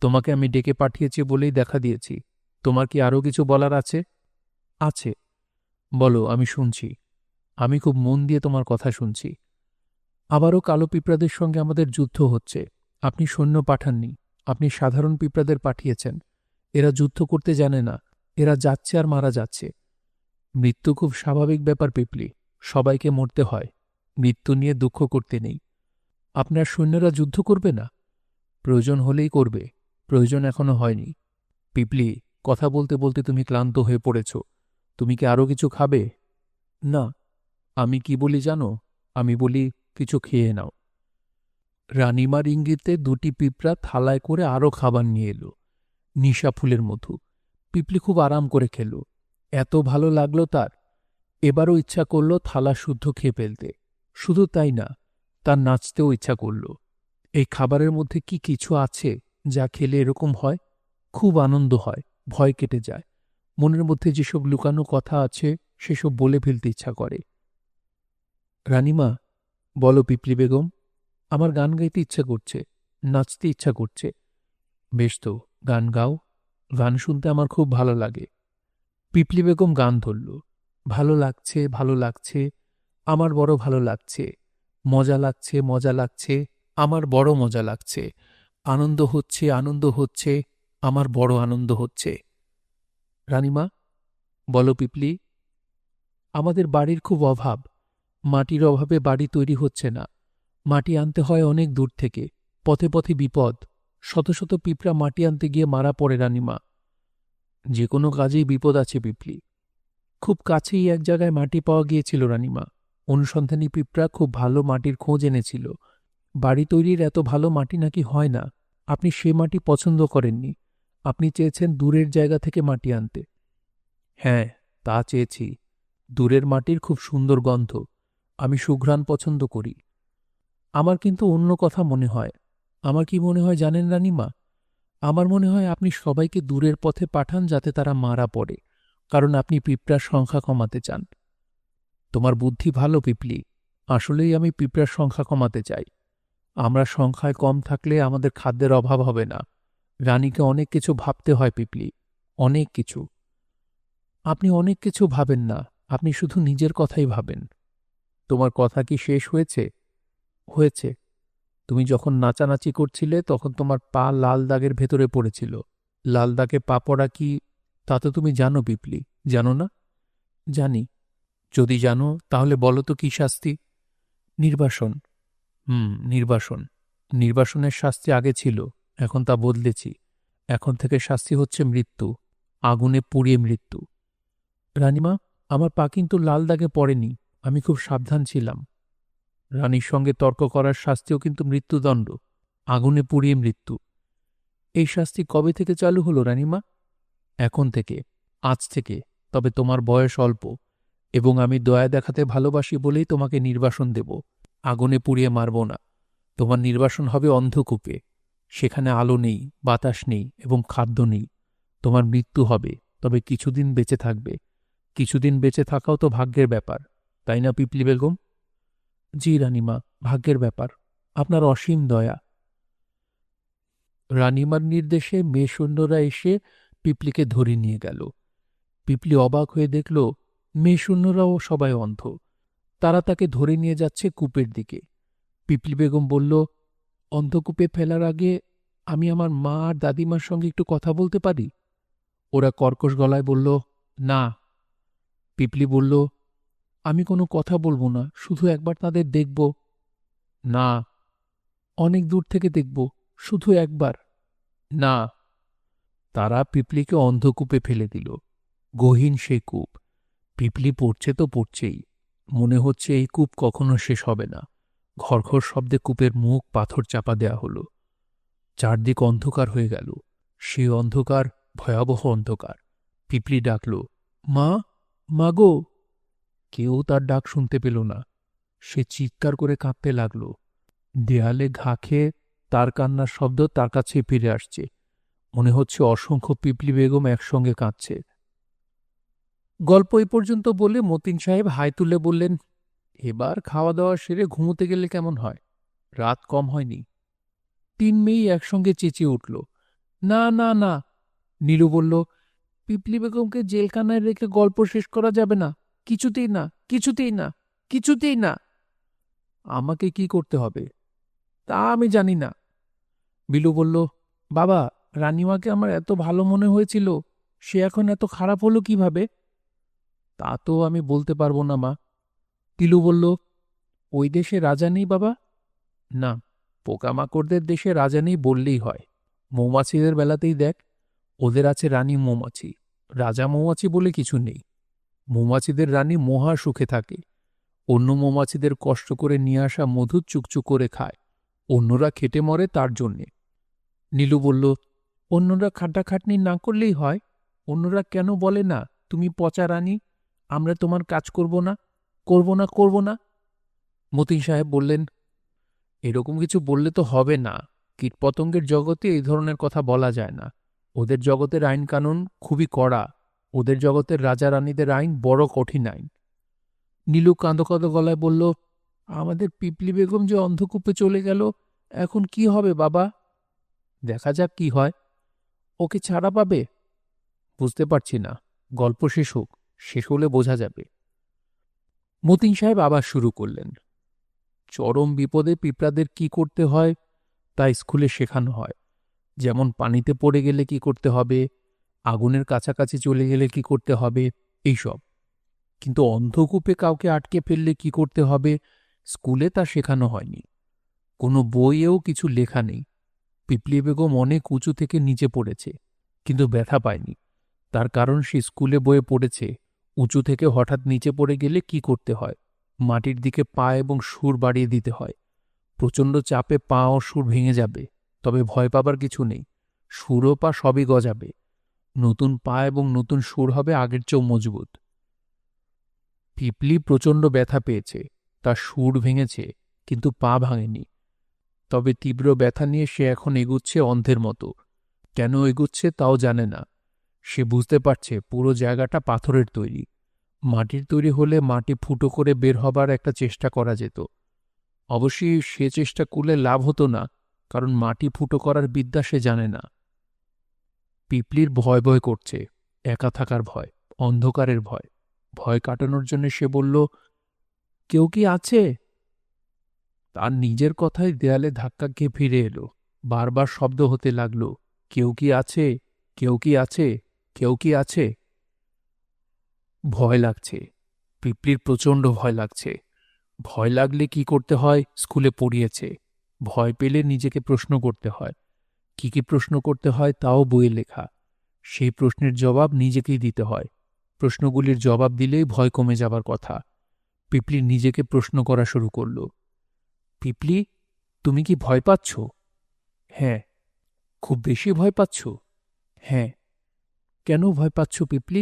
তোমাকে আমি ডেকে পাঠিয়েছি বলেই দেখা দিয়েছি। তোমার কি আরও কিছু বলার আছে? আছে। বলো, আমি শুনছি। আমি খুব মন দিয়ে তোমার কথা শুনছি। আবারও কালো পিঁপড়াদের সঙ্গে আমাদের যুদ্ধ হচ্ছে। আপনি সৈন্য পাঠাননি, আপনি সাধারণ পিঁপড়াদের পাঠিয়েছেন। এরা যুদ্ধ করতে জানে না। এরা যাচ্ছে আর মারা যাচ্ছে। মৃত্যু খুব স্বাভাবিক ব্যাপার পিপলি। সবাইকে মরতে হয়। মৃত্যু নিয়ে দুঃখ করতে নেই। আপনার সৈন্যরা যুদ্ধ করবে না? প্রয়োজন হলেই করবে। প্রয়োজন এখনো হয়নি। পিপলি, কথা বলতে বলতে তুমি ক্লান্ত হয়ে পড়েছ। তুমি কি আরও কিছু খাবে? না। আমি কি বলি জানো? আমি বলি, কিছু খেয়ে নাও। রানীমার ইঙ্গিতে দুটি পিঁপড়া থালায় করে আরও খাবার নিয়ে এলো। নিশা ফুলের মধু। পিপলি খুব আরাম করে খেল। এত ভালো লাগলো তার। এবারও ইচ্ছা করল থালা শুদ্ধ খেয়ে ফেলতে। শুধু তাই না, তার নাচতেও ইচ্ছা করল। এই খাবারের মধ্যে কি কিছু আছে যা খেলে এরকম হয়? খুব আনন্দ হয়, ভয় কেটে যায়। মনের মধ্যে যেসব লুকানো কথা আছে সেসব বলে ফেলতে ইচ্ছা করে। রানীমা, বলো পিপলি বেগম। আমার গান গাইতে ইচ্ছা করছে, নাচতে ইচ্ছা করছে। বেশ তো, গান গাও। গান শুনতে আমার খুব ভালো লাগে। পিপলি বেগম গান ধরল। ভালো লাগছে, ভালো লাগছে, আমার বড় ভালো লাগছে। মজা লাগছে, মজা লাগছে, আমার বড় মজা লাগছে। আনন্দ হচ্ছে, আনন্দ হচ্ছে, আমার বড় আনন্দ হচ্ছে। রানীমা, বলো পিপলি। আমাদের বাড়ির খুব অভাব। মাটির অভাবে বাড়ি তৈরি হচ্ছে না। মাটি আনতে হয় অনেক দূর থেকে। পথে পথে বিপদ। শত শত পিঁপড়া মাটি আনতে গিয়ে মারা পড়ে রানীমা। যে কোনো কাজেই বিপদ আছে পিপলি। খুব কাছেই এক জায়গায় মাটি পাওয়া গিয়েছিল রানীমা। অনুসন্ধানী পিঁপড়া খুব ভালো মাটির খোঁজ এনেছিল। বাড়ি তৈরির এত ভালো মাটি নাকি হয় না। আপনি সে মাটি পছন্দ করেননি। আপনি চেয়েছেন দূরের জায়গা থেকে মাটি আনতে। হ্যাঁ, তা চেয়েছি। দূরের মাটির খুব সুন্দর গন্ধ। আমি সুঘ্রাণ পছন্দ করি। আমার কিন্তু অন্য কথা মনে হয়। আমার কি মনে হয় জানেন রানীমা? আমার মনে হয় আপনি সবাইকে দূরের পথে পাঠান যাতে তারা মারা পড়ে, কারণ আপনি পিঁপড়ার সংখ্যা কমাতে চান। তোমার বুদ্ধি ভালো পিপলি। আসলেই আমি পিঁপড়ার সংখ্যা কমাতে চাই। আমরা সংখ্যায় কম থাকলে আমাদের খাদ্যের অভাব হবে না। রানীকে অনেক কিছু ভাবতে হয় পিপলি, অনেক কিছু। আপনি অনেক কিছু ভাবেন না, আপনি শুধু নিজের কথাই ভাবেন। তোমার কথা কি শেষ হয়েছে? হয়েছে। তুমি যখন নাচানাচি করছিলে তখন তোমার পা লাল দাগের ভেতরে পড়েছিল। লাল দাগে পা পড়া কি, তা তো তুমি জানো পিপলি, জানো না? জানি। যদি জানো তাহলে বলো তো কি শাস্তি? নির্বাসন। নির্বাসন। নির্বাসনের শাস্তি আগে ছিল, এখন তা বদলেছি। এখন থেকে শাস্তি হচ্ছে মৃত্যু, আগুনে পুড়িয়ে মৃত্যু। রানীমা, আমার পা কিন্তু লাল দাগে পড়েনি। আমি খুব সাবধান ছিলাম। রানীর সঙ্গে তর্ক করার শাস্তিও কিন্তু মৃত্যুদণ্ড, আগুনে পুড়িয়ে মৃত্যু। এই শাস্তি কবে থেকে চালু হলো রানীমা? এখন থেকে, আজ থেকে। তবে তোমার বয়স অল্প, এবং আমি দয়া দেখাতে ভালোবাসি বলেই তোমাকে নির্বাসন দেব। আগুনে পুড়িয়ে মারব না। তোমার নির্বাসন হবে অন্ধকূপে। সেখানে আলো নেই, বাতাস নেই এবং খাদ্য নেই। তোমার মৃত্যু হবে, তবে কিছুদিন বেঁচে থাকবে। কিছুদিন বেঁচে থাকাও তো ভাগ্যের ব্যাপার, তাই না পিপলি বেগম? জি রানীমা, ভাগ্যের ব্যাপার। আপনার অসীম দয়া। রানীমার নির্দেশে মেয়ে সৈন্যরা এসে পিপলিকে ধরে নিয়ে গেল। পিপলি অবাক হয়ে দেখল মেয়ে সৈন্যরাও সবাই অন্ধ। তারা তাকে ধরে নিয়ে যাচ্ছে কূপের দিকে। পিপলি বেগম বলল, অন্ধকূপে ফেলার আগে আমি আমার মা আর দাদিমার সঙ্গে একটু কথা বলতে পারি? ওরা কর্কশ গলায় বলল, না। পিপলি বলল, আমি কোনো কথা বলবো না, শুধু একবার তাদের দেখব। না। অনেক দূর থেকে দেখব, শুধু একবার। না। তারা পিপলিকে অন্ধকূপে ফেলে দিল। গহীন সেই কূপ। পিপলি পড়ছে তো পড়ছেই। মনে হচ্ছে এই কূপ কখনো শেষ হবে না। ঘড়ঘড় শব্দে কূপের মুখ পাথর চাপা দেয়া হল। চারদিক অন্ধকার হয়ে গেল। সেই অন্ধকার ভয়াবহ অন্ধকার। পিপলি ডাকল, মা, মা গো। কেউ তার ডাক শুনতে পেল না। সে চিৎকার করে কাঁদতে লাগল। দেয়ালে ঘা খেয়ে তার কান্নার শব্দ তার কাছে ফিরে আসছে। মনে হচ্ছে অসংখ্য পিপলি বেগম একসঙ্গে কাঁদছে। গল্প এই পর্যন্ত বলে মতিন সাহেব হাই তুলে বললেন, এবার খাওয়া দাওয়া সেরে ঘুমোতে গেলে কেমন হয়? রাত কম হয়নি। তিন মেয়েই একসঙ্গে চেঁচিয়ে উঠল, না না না। নীলু বলল, পিপলি বেগমকে জেলখানায় রেখে গল্প শেষ করা যাবে না। কিছুতেই না, কিছুতেই না, কিছুতেই না। আমাকে কি করতে হবে তা আমি জানি না। বিলু বলল, বাবা, রানীমাকে আমার এত ভালো মনে হয়েছিল, সে এখন এত খারাপ হলো কিভাবে? তা তো আমি বলতে পারবো না মা। তিলু বলল, ওই দেশে রাজা নেই বাবা? না, পোকামাকড়দের দেশে রাজা নেই বললেই হয়। মৌমাছিদের বেলাতেই দেখ, ওদের আছে রানী মৌমাছি। রাজা মৌমাছি বলে কিছু নেই। মৌমাছিদের রানী মহা সুখে থাকে। অন্য মৌমাছিদের কষ্ট করে নিয়ে আসা মধু চুকচুক করে খায়। অন্যরা খেটে মরে তার জন্যে। নীলু বলল, অন্যরা খাটাখাটনি না করলেই হয়। অন্যরা কেন বলে না, তুমি পচা রানী, আমরা তোমার কাজ করব না, করব না, করব না? মতিন সাহেব বললেন, এরকম কিছু বললে তো হবে না। কীটপতঙ্গের জগতে এই ধরনের কথা বলা যায় না। ওদের জগতের আইন কানুন খুবই কড়া। ওদের জগতের রাজা রানীদের আইন বড় কঠিন আইন। নীলু কাঁদো কাঁদো গলায় বলল, আমাদের পিপলি বেগম যে অন্ধকূপে চলে গেল, এখন কি হবে বাবা? দেখা যাক কি হয়। ওকে ছাড়া পাবে? বুঝতে পারছি না। গল্প শেষ হোক, শেষ হলে বোঝা যাবে। মতিন সাহেব আবার শুরু করলেন, চরম বিপদে পিঁপড়াদের কি করতে হয় তা স্কুলে শেখানো হয়। যেমন পানিতে পড়ে গেলে কি করতে হবে, আগুনের কাছাকাছি চলে গেলে কি করতে হবে, এইসব। কিন্তু অন্ধকূপে কাউকে আটকে ফেললে কি করতে হবে স্কুলে তা শেখানো হয়নি। কোনো বইয়েও কিছু লেখা নেই। পিপলি বেগম অনেক উঁচু থেকে নিচে পড়েছে, কিন্তু ব্যথা পায়নি। তার কারণ সে স্কুলে বইয়ে পড়েছে উঁচু থেকে হঠাৎ নিচে পড়ে গেলে কি করতে হয়। মাটির দিকে পা এবং সুর বাড়িয়ে দিতে হয়। প্রচণ্ড চাপে পা ও সুর ভেঙে যাবে, তবে ভয় পাবার কিছু নেই। সুর ও পা সবই গজাবে। নতুন পা এবং নতুন সুর হবে আগের চেয়েও মজবুত। পিপলি প্রচণ্ড ব্যথা পেয়েছে, তার সুর ভেঙেছে, কিন্তু পা ভাঙেনি। তবে তীব্র ব্যথা নিয়ে সে এখন এগুচ্ছে অন্ধের মতো। কেন এগুচ্ছে তাও জানে না। সে বুঝতে পারছে পুরো জায়গাটা পাথরের তৈরি। মাটির তৈরি হলে মাটি ফুটো করে বের হবার একটা চেষ্টা করা যেত। অবশ্যই সে চেষ্টা করলে লাভ হতো না, কারণ মাটি ফুটো করার বিদ্যা সে জানে না। পিপলির ভয় ভয় করছে, একা থাকার ভয়, অন্ধকারের ভয়। ভয় কাটানোর জন্য সে বলল, কেউ কি আছে? তার নিজের কথায় দেয়ালে ধাক্কা খেয়ে ফিরে এলো। বারবার শব্দ হতে লাগল, কেউ কি আছে, কেউ কি আছে, কেউ কি আছে। ভয় লাগছে, পিপলির প্রচণ্ড ভয় লাগছে। ভয় লাগলে কি করতে হয় স্কুলে পড়িয়েছে। ভয় পেলে নিজেকে প্রশ্ন করতে হয়। কি কি প্রশ্ন করতে হয় তাও বইয়ে লেখা। সেই প্রশ্নের জবাব নিজেকেই দিতে হয়। প্রশ্নগুলির জবাব দিলেই ভয় কমে যাবার কথা। পিপলি নিজেকে প্রশ্ন করা শুরু করল। পিপলি, তুমি কি ভয় পাচ্ছ? হ্যাঁ। খুব বেশি ভয় পাচ্ছ? হ্যাঁ। কেন ভয় পাচ্ছ পিপলি?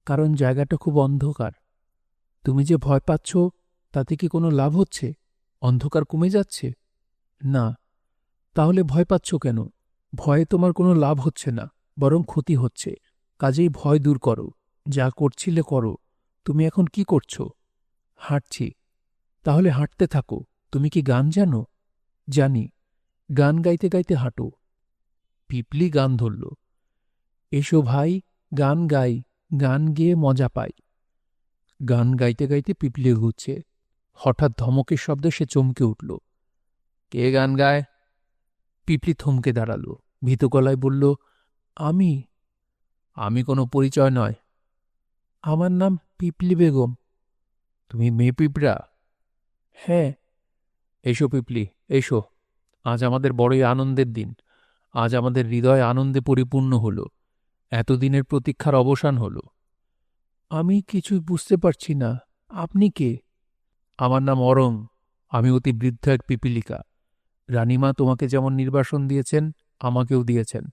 কারণ জায়গাটা খুব অন্ধকার। তুমি যে ভয় পাচ্ছ তাতে কি কোনো লাভ হচ্ছে? অন্ধকার কমে যাচ্ছে? না। তাহলে ভয় পাচ্ছ কেন? ভয়ে তোমার কোনো লাভ হচ্ছে না, বরং ক্ষতি হচ্ছে। কাজেই ভয় দূর করো। যা করছিলে করো। তুমি এখন কি করছ? হাঁটছি। তাহলে হাঁটতে থাকো। তুমি কি গান জানো? জানি। গান গাইতে গাইতে হাঁটো। পিপলি গান ধরল। এসো ভাই, গান গাই, গান গেয়ে মজা পাই। গান গাইতে গাইতে পিপলি এগুচ্ছে। হঠাৎ ধমকের শব্দে সে চমকে উঠল। কে গান গায়? পিপলি থমকে দাঁড়াল। ভীত গলায় বলল, আমি। আমি কোনো পরিচয় নয়। আমার নাম পিপলি বেগম। তুমি মেয়ে পিঁপড়া? হ্যাঁ। এসো পিপলি, এসো। আজ আমাদের বড়ই আনন্দের দিন। আজ আমাদের হৃদয় আনন্দে পরিপূর্ণ হল। এতদিনের প্রতীক্ষার অবসান হল। আমি কিছুই বুঝতে পারছি না। আপনি কে? আমার নাম অরং। আমি অতি বৃদ্ধ এক পিপীলিকা। রানীমা তোমাকে যেমন নির্বাসন দিয়েছেন, আমাকেও দিয়েছেন।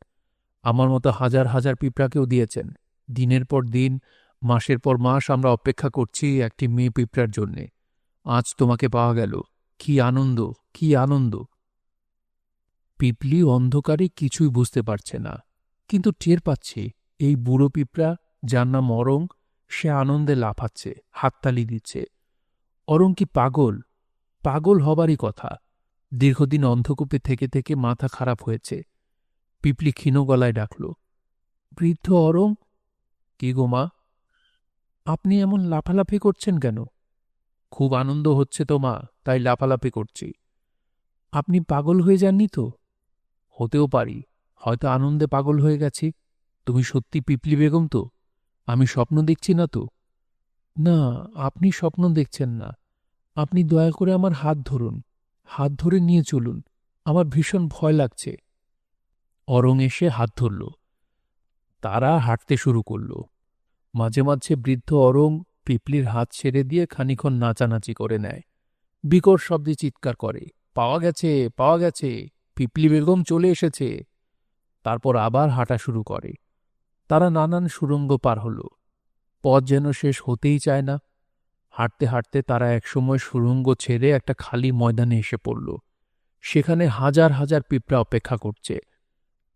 আমার মতো হাজার হাজার পিঁপড়াকেও দিয়েছেন। দিনের পর দিন, মাসের পর মাস আমরা অপেক্ষা করছি একটি মেয়ে পিঁপড়ার জন্যে। আজ তোমাকে পাওয়া গেল। কি আনন্দ, কি আনন্দ! পিপলি অন্ধকারে কিছুই বুঝতে পারছে না, কিন্তু টের পাচ্ছে এই বুড়ো পিঁপড়া, যার নাম অরং, সে আনন্দে লাফাচ্ছে, হাততালি দিচ্ছে। অরং কি পাগল? পাগল হবারই কথা। দীর্ঘদিন অন্ধকূপে থেকে থেকে মাথা খারাপ হয়েছে। পিপলি ক্ষীণ গলায় ডাকল, বৃদ্ধ অরং। কি গো মা? আপনি এমন লাফালাফি করছেন কেন? খুব আনন্দ হচ্ছে তো মা, তাই লাফালাফি করছি। আপনি পাগল হয়ে যাননি তো? হতেও পারি, হয়তো আনন্দে পাগল হয়ে গেছি। তুমি সত্যি পিপলি বেগম তো? আমি স্বপ্ন দেখছি না তো? না, আপনি স্বপ্ন দেখছেন না। আপনি দয়া করে আমার হাত ধরুন। হাত ধরে নিয়ে চলুন। আমার ভীষণ ভয় লাগছে। অরং এসে হাত ধরল। তারা হাঁটতে শুরু করল। মাঝে মাঝে বৃদ্ধ অরং পিপলির হাত ছেড়ে দিয়ে খানিক্ষণ নাচানাচি করে নেয়। বিকট শব্দে চিৎকার করে, পাওয়া গেছে, পাওয়া গেছে, পিপলি বেগম চলে এসেছে। তারপর আবার হাঁটা শুরু করে। তারা নানান সুড়ঙ্গ পার হল। পথ যেন শেষ হতেই চায় না। হাঁটতে হাঁটতে তারা একসময় সুড়ঙ্গ ছেড়ে একটা খালি ময়দানে এসে পড়ল। সেখানে হাজার হাজার পিঁপড়া অপেক্ষা করছে।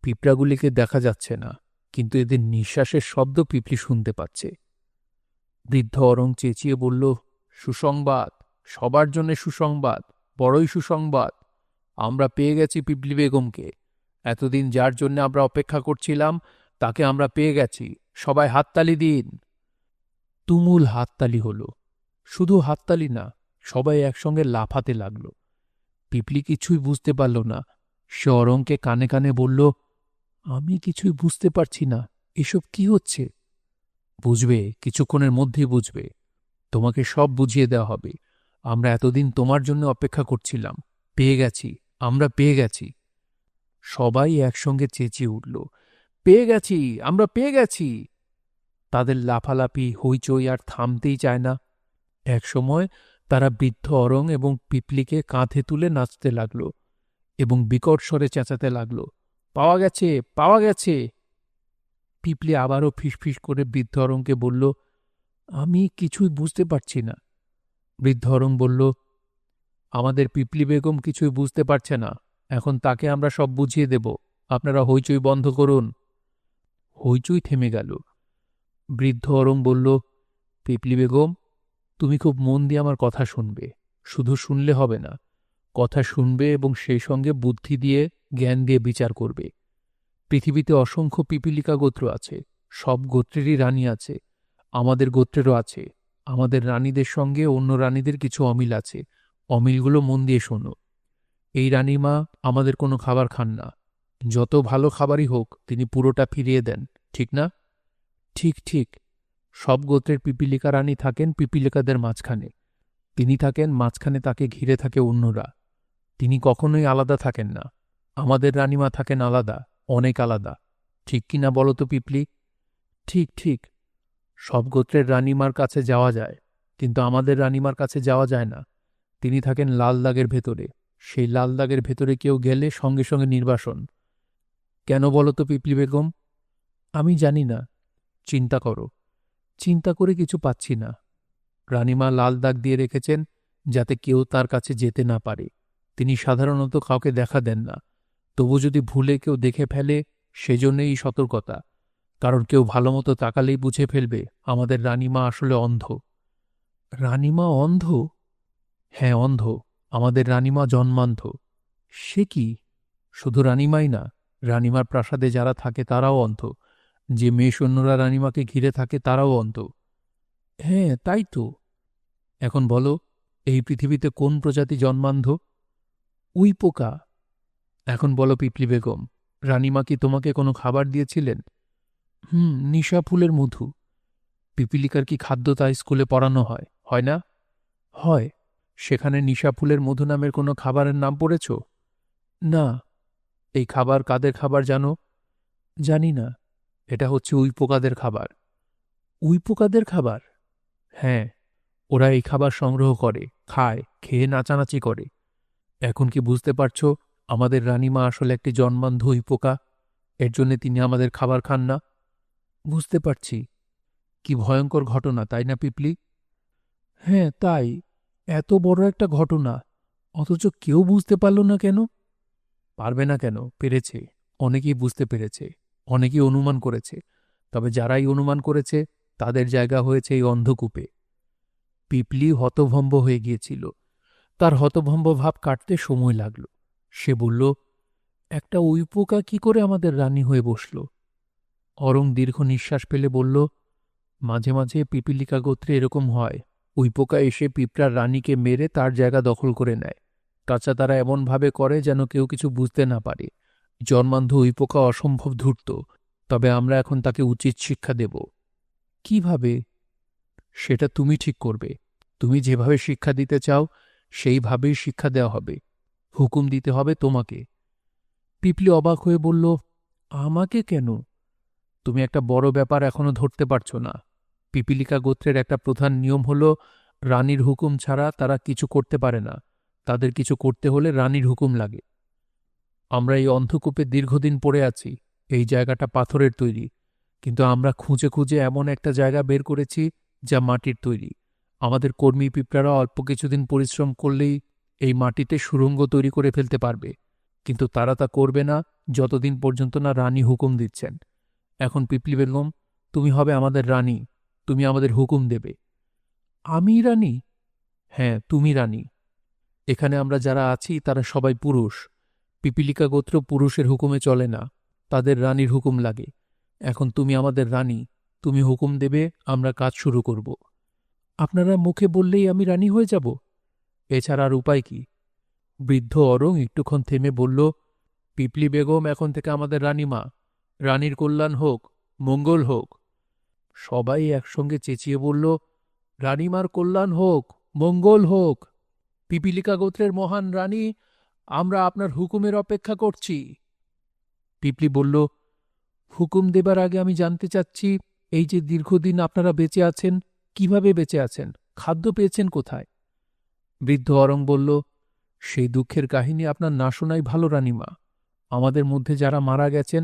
পিঁপড়াগুলিকে দেখা যাচ্ছে না, কিন্তু এদের নিঃশ্বাসের শব্দ পিপলি শুনতে পাচ্ছে। বৃদ্ধ অরং চেঁচিয়ে বলল, সুসংবাদ, সবার জন্য সুসংবাদ, বড়ই সুসংবাদ। আমরা পেয়ে গেছি পিপলি বেগমকে। এতদিন যার জন্য আমরা অপেক্ষা করছিলাম, তাকে আমরা পেয়ে গেছি। সবাই হাততালি দিন। তুমুল হাততালি হল। শুধু হাততালি না, সবাই একসঙ্গে লাফাতে লাগল। পিপলি কিছুই বুঝতে পারল না। সে অরংকে কানে কানে বলল, আমি কিছুই বুঝতে পারছি না, এসব কি হচ্ছে? বুঝবে, কিছুক্ষণের মধ্যেই বুঝবে। তোমাকে সব বুঝিয়ে দেওয়া হবে। আমরা এতদিন তোমার জন্য অপেক্ষা করছিলাম। পেয়ে গেছি, আমরা পেয়ে গেছি। সবাই একসঙ্গে চেঁচিয়ে উঠল, পেয়ে গেছি, আমরা পেয়ে গেছি। তাদের লাফালাফি হইচই আর থামতেই চায় না। একসময় তারা বৃদ্ধ অরং এবং পিপলিকে কাঁধে তুলে নাচতে লাগল এবং বিকট স্বরে চেঁচাতে লাগল, পাওয়া গেছে, পাওয়া গেছে। পিপলি আবারও ফিসফিস করে বৃদ্ধ অরংকে বলল, আমি কিছুই বুঝতে পারছি না। বৃদ্ধ অরং বলল, আমাদের পিপলি বেগম কিছুই বুঝতে পারছে না, এখন তাকে আমরা সব বুঝিয়ে দেব, আপনারা হইচই বন্ধ করুন। হইচই থেমে গেল। বৃদ্ধ অরং বলল, পিপলি বেগম, তুমি খুব মন দিয়ে আমার কথা শুনবে, শুধু শুনলে হবে না, কথা শুনবে এবং সেই সঙ্গে বুদ্ধি দিয়ে, জ্ঞান দিয়ে বিচার করবে। পৃথিবীতে অসংখ্য পিপীলিকা গোত্র আছে, সব গোত্রেরই রানী আছে, আমাদের গোত্রেরও আছে। আমাদের রানীদের সঙ্গে অন্য রানীদের কিছু অমিল আছে, অমিলগুলো মন দিয়ে শোনো। এই রানীমা আমাদের কোনো খাবার খান না, যত ভালো খাবারই হোক তিনি পুরোটা ফিরিয়ে দেন, ঠিক না? ঠিক ঠিক। সব গোত্রের পিপীলিকা রানী থাকেন পিপীলিকাদের মাঝখানে, তিনি থাকেন মাঝখানে, তাকে ঘিরে থাকে অন্যরা, তিনি কখনোই আলাদা থাকেন না। আমাদের রানীমা থাকেন আলাদা, অনেক আলাদা, ঠিক কিনা বলো তো পিপলি? ঠিক ঠিক। সব গোত্রের রানীমার কাছে যাওয়া যায়, কিন্তু আমাদের রানীমার কাছে যাওয়া যায় না, তিনি থাকেন লাল দাগের ভেতরে, সেই লাল দাগের ভেতরে কেউ গেলে সঙ্গে সঙ্গে নির্বাসন। কেন বলো তো পিপলি বেগম? আমি জানি না। চিন্তা করো। চিন্তা করে কিছু পাচ্ছি না। রানীমা লাল দাগ দিয়ে রেখেছেন যাতে কেউ তার কাছে যেতে না পারে, তিনি সাধারণত কাউকে দেখা দেন না, তবু যদি ভুলে কেউ দেখে ফেলে সেজন্যই এই সতর্কতা, কারণ কেউ ভালোমতো তাকালেই বুঝে ফেলবে আমাদের রানীমা আসলে অন্ধ। রানীমা অন্ধ? হ্যাঁ, অন্ধ। আমাদের রানীমা জন্মান্ধ। সে কি? শুধু রানীমাই না, রানীমার প্রাসাদে যারা থাকে তারাও অন্ধ, যে মেয়ে সৈন্যরা রানীমাকে ঘিরে থাকে তারাও অন্ধ। হ্যাঁ, তাই তো। এখন বলো, এই পৃথিবীতে কোন প্রজাতি জন্মান্ধ? উই পোকা। এখন বলো পিপলি বেগম, রানীমা কি তোমাকে কোনো খাবার দিয়েছিলেন? নিশা ফুলের মধু। পিপীলিকার কি খাদ্য তা স্কুলে পড়ানো হয়, হয় না? হয়। সেখানে নিশা ফুলের মধু নামের কোনো খাবারের নাম পড়েছ? না। এই খাবার কাদের খাবার জানো? জানি না। এটা হচ্ছে উইপোকাদের খাবার। উইপোকাদের খাবার? হ্যাঁ, ওরা এই খাবার সংগ্রহ করে, খায়, খেয়ে নাচানাচি করে। এখন কি বুঝতে পারছ আমাদের রানীমা আসলে একটি জন্মান্ধ উইপোকা, এর জন্য তিনি আমাদের খাবার খান না? বুঝতে পারছি। কি ভয়ঙ্কর ঘটনা, তাই না পিপলি? হ্যাঁ, তাই। এত বড় একটা ঘটনা, অথচ কেউ বুঝতে পারল না কেন? পারবে না কেন? পেরেছে। অনেকেই বুঝতে পেরেছে, অনেকেই অনুমান করেছে, তবে যারাই অনুমান করেছে তাদের জায়গা হয়েছে এই অন্ধকূপে। পিপলি হতভম্ব হয়ে গিয়েছিল। তার হতভম্ব ভাব কাটতে সময় লাগল। সে বলল, একটা উইপোকা কি করে আমাদের রানী হয়ে বসল? অরং দীর্ঘ নিঃশ্বাস ফেলে বলল, মাঝে মাঝে পিপীলিকা গোত্রে এরকম হয়, উইপোকা এসে পিঁপড়ার রানীকে মেরে তার জায়গা দখল করে নেয়। তাছাড়া তারা এমনভাবে করে যেন কেউ কিছু বুঝতে না পারে। জন্মান্ধ উইপোকা অসম্ভব ধূর্ত, তবে আমরা এখন তাকে উচিত শিক্ষা দেব। কিভাবে? সেটা তুমি ঠিক করবে। তুমি যেভাবে শিক্ষা দিতে চাও সেইভাবেই শিক্ষা দেওয়া হবে, হুকুম দিতে হবে তোমাকে। পিপলি অবাক হয়ে বলল, আমাকে কেন? তুমি একটা বড় ব্যাপার এখনো ধরতে পারছ না। পিপীলিকা গোত্রের একটা প্রধান নিয়ম হল, রানীর হুকুম ছাড়া তারা কিছু করতে পারে না, তাদের কিছু করতে হলে রানীর হুকুম লাগে। আমরা এই অন্ধকূপে দীর্ঘদিন পড়ে আছি, এই জায়গাটা পাথরের তৈরি, কিন্তু আমরা খুঁজে খুঁজে এমন একটা জায়গা বের করেছি যা মাটির তৈরি। আমাদের কর্মী পিঁপড়ারা অল্প কিছুদিন পরিশ্রম করলেই এই মাটিতে সুড়ঙ্গ তৈরি করে ফেলতে পারবে, কিন্তু তারা তা করবে না যতদিন পর্যন্ত না রানী হুকুম দিচ্ছেন। এখন পিপলি বেগম, তুমি হবে আমাদের রানী, তুমি আমাদের হুকুম দেবে। আমি রানী? হ্যাঁ, তুমি রানী। এখানে আমরা যারা আছি তারা সবাই পুরুষ। পিপীলিকা গোত্র পুরুষের হুকুমে চলে না, তাদের রানীর হুকুম লাগে। এখন তুমি আমাদের রানী, তুমি হুকুম দেবে, আমরা কাজ শুরু করব। আপনারা মুখে বললেই আমি রানী হয়ে যাব? এছাড়া আর উপায় কি? বৃদ্ধ অরং একটুক্ষণ থেমে বলল, পিপলি বেগম এখন থেকে আমাদের রানীমা, রানীর কল্যাণ হোক, মঙ্গল হোক। সবাই একসঙ্গে চেঁচিয়ে বলল, রানীমার কল্যাণ হোক, মঙ্গল হোক। পিপীলিকা গোত্রের মহান রানী, আমরা আপনার হুকুমের অপেক্ষা করছি। পিপলি বলল, হুকুম দেবার আগে আমি জানতে চাচ্ছি, এই যে দীর্ঘদিন আপনারা বেঁচে আছেন, কিভাবে বেঁচে আছেন? খাদ্য পেয়েছেন কোথায়? বৃদ্ধ অরং বলল, সেই দুঃখের কাহিনী আপনার না শোনাই ভালো রানীমা। আমাদের মধ্যে যারা মারা গেছেন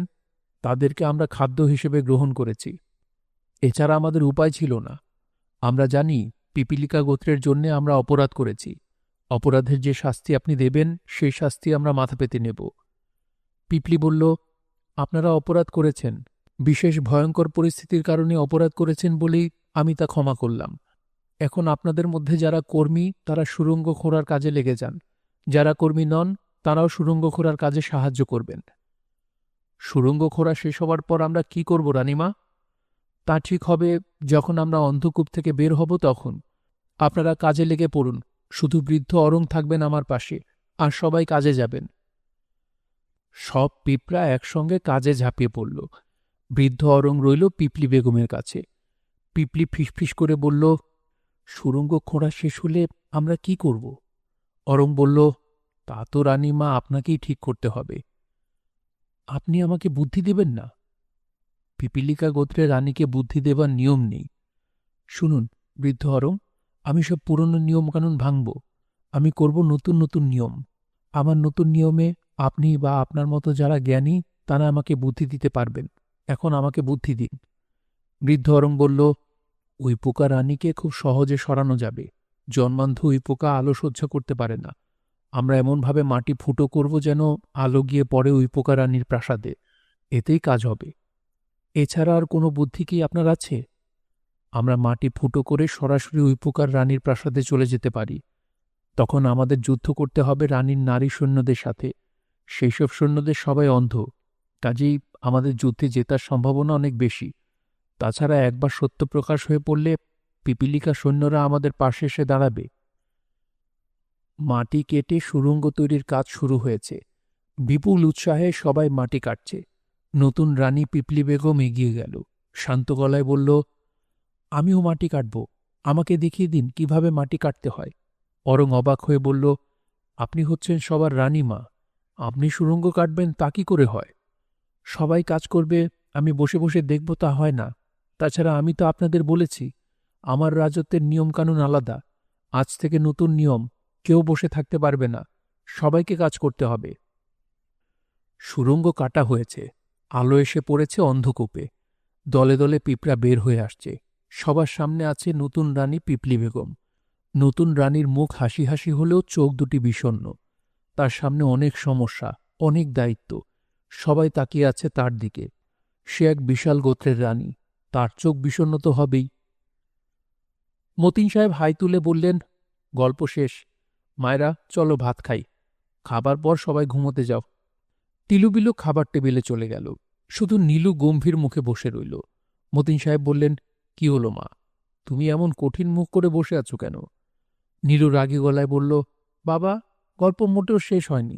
তাদেরকে আমরা খাদ্য হিসেবে গ্রহণ করেছি। এছাড়া আমাদের উপায় ছিল না। আমরা জানি পিপিলিকা গোত্রের জন্যে আমরা অপরাধ করেছি। অপরাধের যে শাস্তি আপনি দেবেন সেই শাস্তি আমরা মাথা পেতে নেব। পিপলি বলল, আপনারা অপরাধ করেছেন, বিশেষ ভয়ঙ্কর পরিস্থিতির কারণে অপরাধ করেছেন বলেই আমি তা ক্ষমা করলাম। এখন আপনাদের মধ্যে যারা কর্মী তারা সুড়ঙ্গ খোঁড়ার কাজে লেগে যান। যারা কর্মী নন তারাও সুড়ঙ্গ খোঁড়ার কাজে সাহায্য করবেন। সুড়ঙ্গ খোঁড়া শেষ হবার পর আমরা কি করব রানীমা? তা ঠিক হবে যখন আমরা অন্ধকূপ থেকে বের হব তখন। আপনারা কাজে লেগে পড়ুন। শুধু বৃদ্ধ অরং থাকবেন আমার পাশে, আর সবাই কাজে যাবেন। সব পিঁপড়া একসঙ্গে কাজে ঝাঁপিয়ে পড়ল। বৃদ্ধ অরং রইল পিপলি বেগমের কাছে। পিপলি ফিসফিস করে বলল, সুড়ঙ্গ খোঁড়া শেষ হলে আমরা কি করব? অরং বলল, তা তো রানীমা আপনাকেই ঠিক করতে হবে। আপনি আমাকে বুদ্ধি দেবেন না? পিপিলিকা গোত্রের রানীকে বুদ্ধি দেবার নিয়ম নেই। শুনুন বৃদ্ধ অরং, আমি সব পুরনো নিয়মকানুন ভাঙব। আমি করব নতুন নতুন নিয়ম। আমার নতুন নিয়মে আপনি বা আপনার মতো যারা জ্ঞানী তারা আমাকে বুদ্ধি দিতে পারবেন। এখন আমাকে বুদ্ধি দিন। বৃদ্ধ অরং বলল, ওই পোকা রানীকে খুব সহজে সরানো যাবে। জন্মান্ধ ওই পোকা আলো সহ্য করতে পারে না। আমরা এমনভাবে মাটি ফুটো করব যেন আলো গিয়ে পড়ে ওই পোকা রানীর প্রাসাদে। এতেই কাজ হবে। এছাড়া আর কোনো বুদ্ধি কি আপনার আছে? আমরা মাটি ফুটো করে সরাসরি ওই পোকার রানীর প্রাসাদে চলে যেতে পারি। তখন আমাদের যুদ্ধ করতে হবে রানীর নারী সৈন্যদের সাথে। সেই সব সৈন্যদের সবাই অন্ধ, কাজেই আমাদের যুদ্ধে জেতার সম্ভাবনা অনেক বেশি। তাছাড়া একবার সত্য প্রকাশ হয়ে পড়লে পিপিলিকা সৈন্যরা আমাদের পাশে এসে দাঁড়াবে। মাটি কেটে সুড়ঙ্গ তৈরির কাজ শুরু হয়েছে। বিপুল উৎসাহে সবাই মাটি কাটছে। নতুন রানী পিপলি বেগম এগিয়ে গেল। শান্ত গলায় বলল, আমিও মাটি কাটব। আমাকে দেখিয়ে দিন কিভাবে মাটি কাটতে হয়। অরং অবাক হয়ে বলল, আপনি হচ্ছেন সবার রানীমা, আপনি সুড়ঙ্গ কাটবেন তা কি করে হয়? সবাই কাজ করবে, আমি বসে বসে দেখব তা হয় না। তাছাড়া আমি তো আপনাদের বলেছি আমার রাজত্বের নিয়মকানুন আলাদা। আজ থেকে নতুন নিয়ম, কেউ বসে থাকতে পারবে না, সবাইকে কাজ করতে হবে। সুড়ঙ্গ কাটা হয়েছে। আলো এসে পড়েছে অন্ধকূপে। দলে দলে পিঁপড়া বের হয়ে আসছে। সবার সামনে আছে নতুন রানী পিপলি বেগম। নতুন রানীর মুখ হাসি হাসি হলেও চোখ দুটি বিষণ্ণ। তার সামনে অনেক সমস্যা, অনেক দায়িত্ব। সবাই তাকিয়ে আছে তার দিকে। সে এক বিশাল গোত্রের রানী, তার চোখ বিষণ্ণ তো হবেই। মতিন সাহেব হাই তুলে বললেন, গল্প শেষ। মায়েরা চলো ভাত খাই। খাবার পর সবাই ঘুমোতে যাও। তিলুবিলু খাবার টেবিলে চলে গেল। শুধু নীলু গম্ভীর মুখে বসে রইল। মতিন সাহেব বললেন, কি হলো মা, তুমি এমন কঠিন মুখ করে বসে আছো কেন? নীলু রাগী গলায় বলল, বাবা, গল্প মোটেও শেষ হয়নি।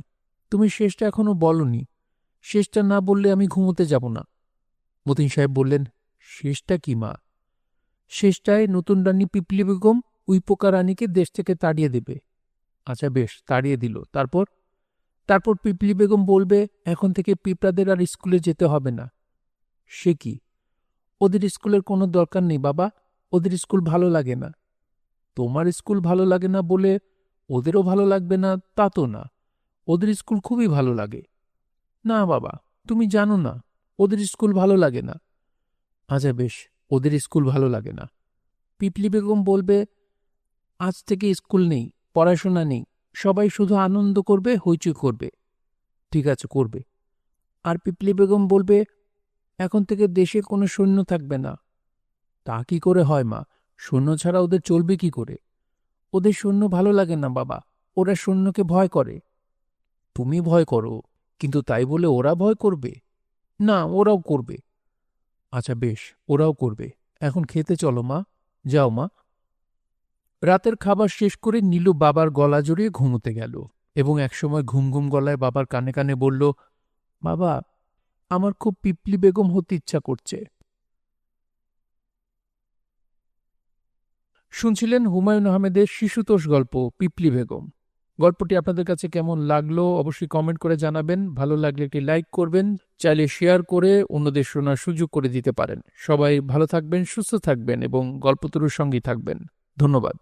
তুমি শেষটা এখনো বলনি। শেষটা না বললে আমি ঘুমোতে যাব না। মতিন সাহেব বললেন, শেষটা কি মা? শেষটায় নতুন রানী পিপলি বেগম উই পোকা রানীকে দেশ থেকে তাড়িয়ে দেবে। আচ্ছা বেশ, তাড়িয়ে দিল, তারপর? তারপর পিপলি বেগম বলবে এখন থেকে পিঁপড়াদের আর স্কুলে যেতে হবে না। সে কি? ওদের স্কুলের কোনো দরকার নেই বাবা, ওদের স্কুল ভালো লাগে না। তোমার স্কুল ভালো লাগে না বলে ওদেরও ভালো লাগবে না তা তো না। ওদের স্কুল খুবই ভালো লাগে। না বাবা, তুমি জানো না, ওদের স্কুল ভালো লাগে না। আচ্ছা বেশ, ওদের স্কুল ভালো লাগে না। পিপলি বেগম বলবে আজ থেকে স্কুল নেই, পড়াশোনা নেই, সবাই শুধু আনন্দ করবে, হইচই করবে। ঠিক আছে, করবে। আর পিপলি বেগম বলবে এখন থেকে দেশে কোনো সৈন্য থাকবে না। তা কি করে হয় মা, সৈন্য ছাড়া ওদের চলবে কি করে? ওদের সৈন্য ভালো লাগে না বাবা, ওরা সৈন্যকে ভয় করে। তুমি ভয় করো, কিন্তু তাই বলে ওরা ভয় করবে? না, ওরাও করবে। আচ্ছা বেশ, ওরাও করবে। এখন খেতে চলো মা, যাও মা। রাতের খাবার শেষ করে নীলু বাবার গলা জড়িয়ে ঘুমোতে গেল এবং একসময় ঘুম ঘুম গলায় বাবার কানে কানে বলল, বাবা, আমার খুব পিপলি বেগম হতে ইচ্ছা করছে। শুনছিলেন হুমায়ুন আহমেদের শিশুতোষ গল্প পিপলি বেগম। গল্পটি আপনাদের কাছে কেমন লাগলো অবশ্যই কমেন্ট করে জানাবেন। ভালো লাগলে একটি লাইক করবেন, চাইলে শেয়ার করে অন্যদের শোনার সুযোগ করে দিতে পারেন। সবাই ভালো থাকবেন, সুস্থ থাকবেন এবং গল্পতরুর সঙ্গেই থাকবেন। ধন্যবাদ।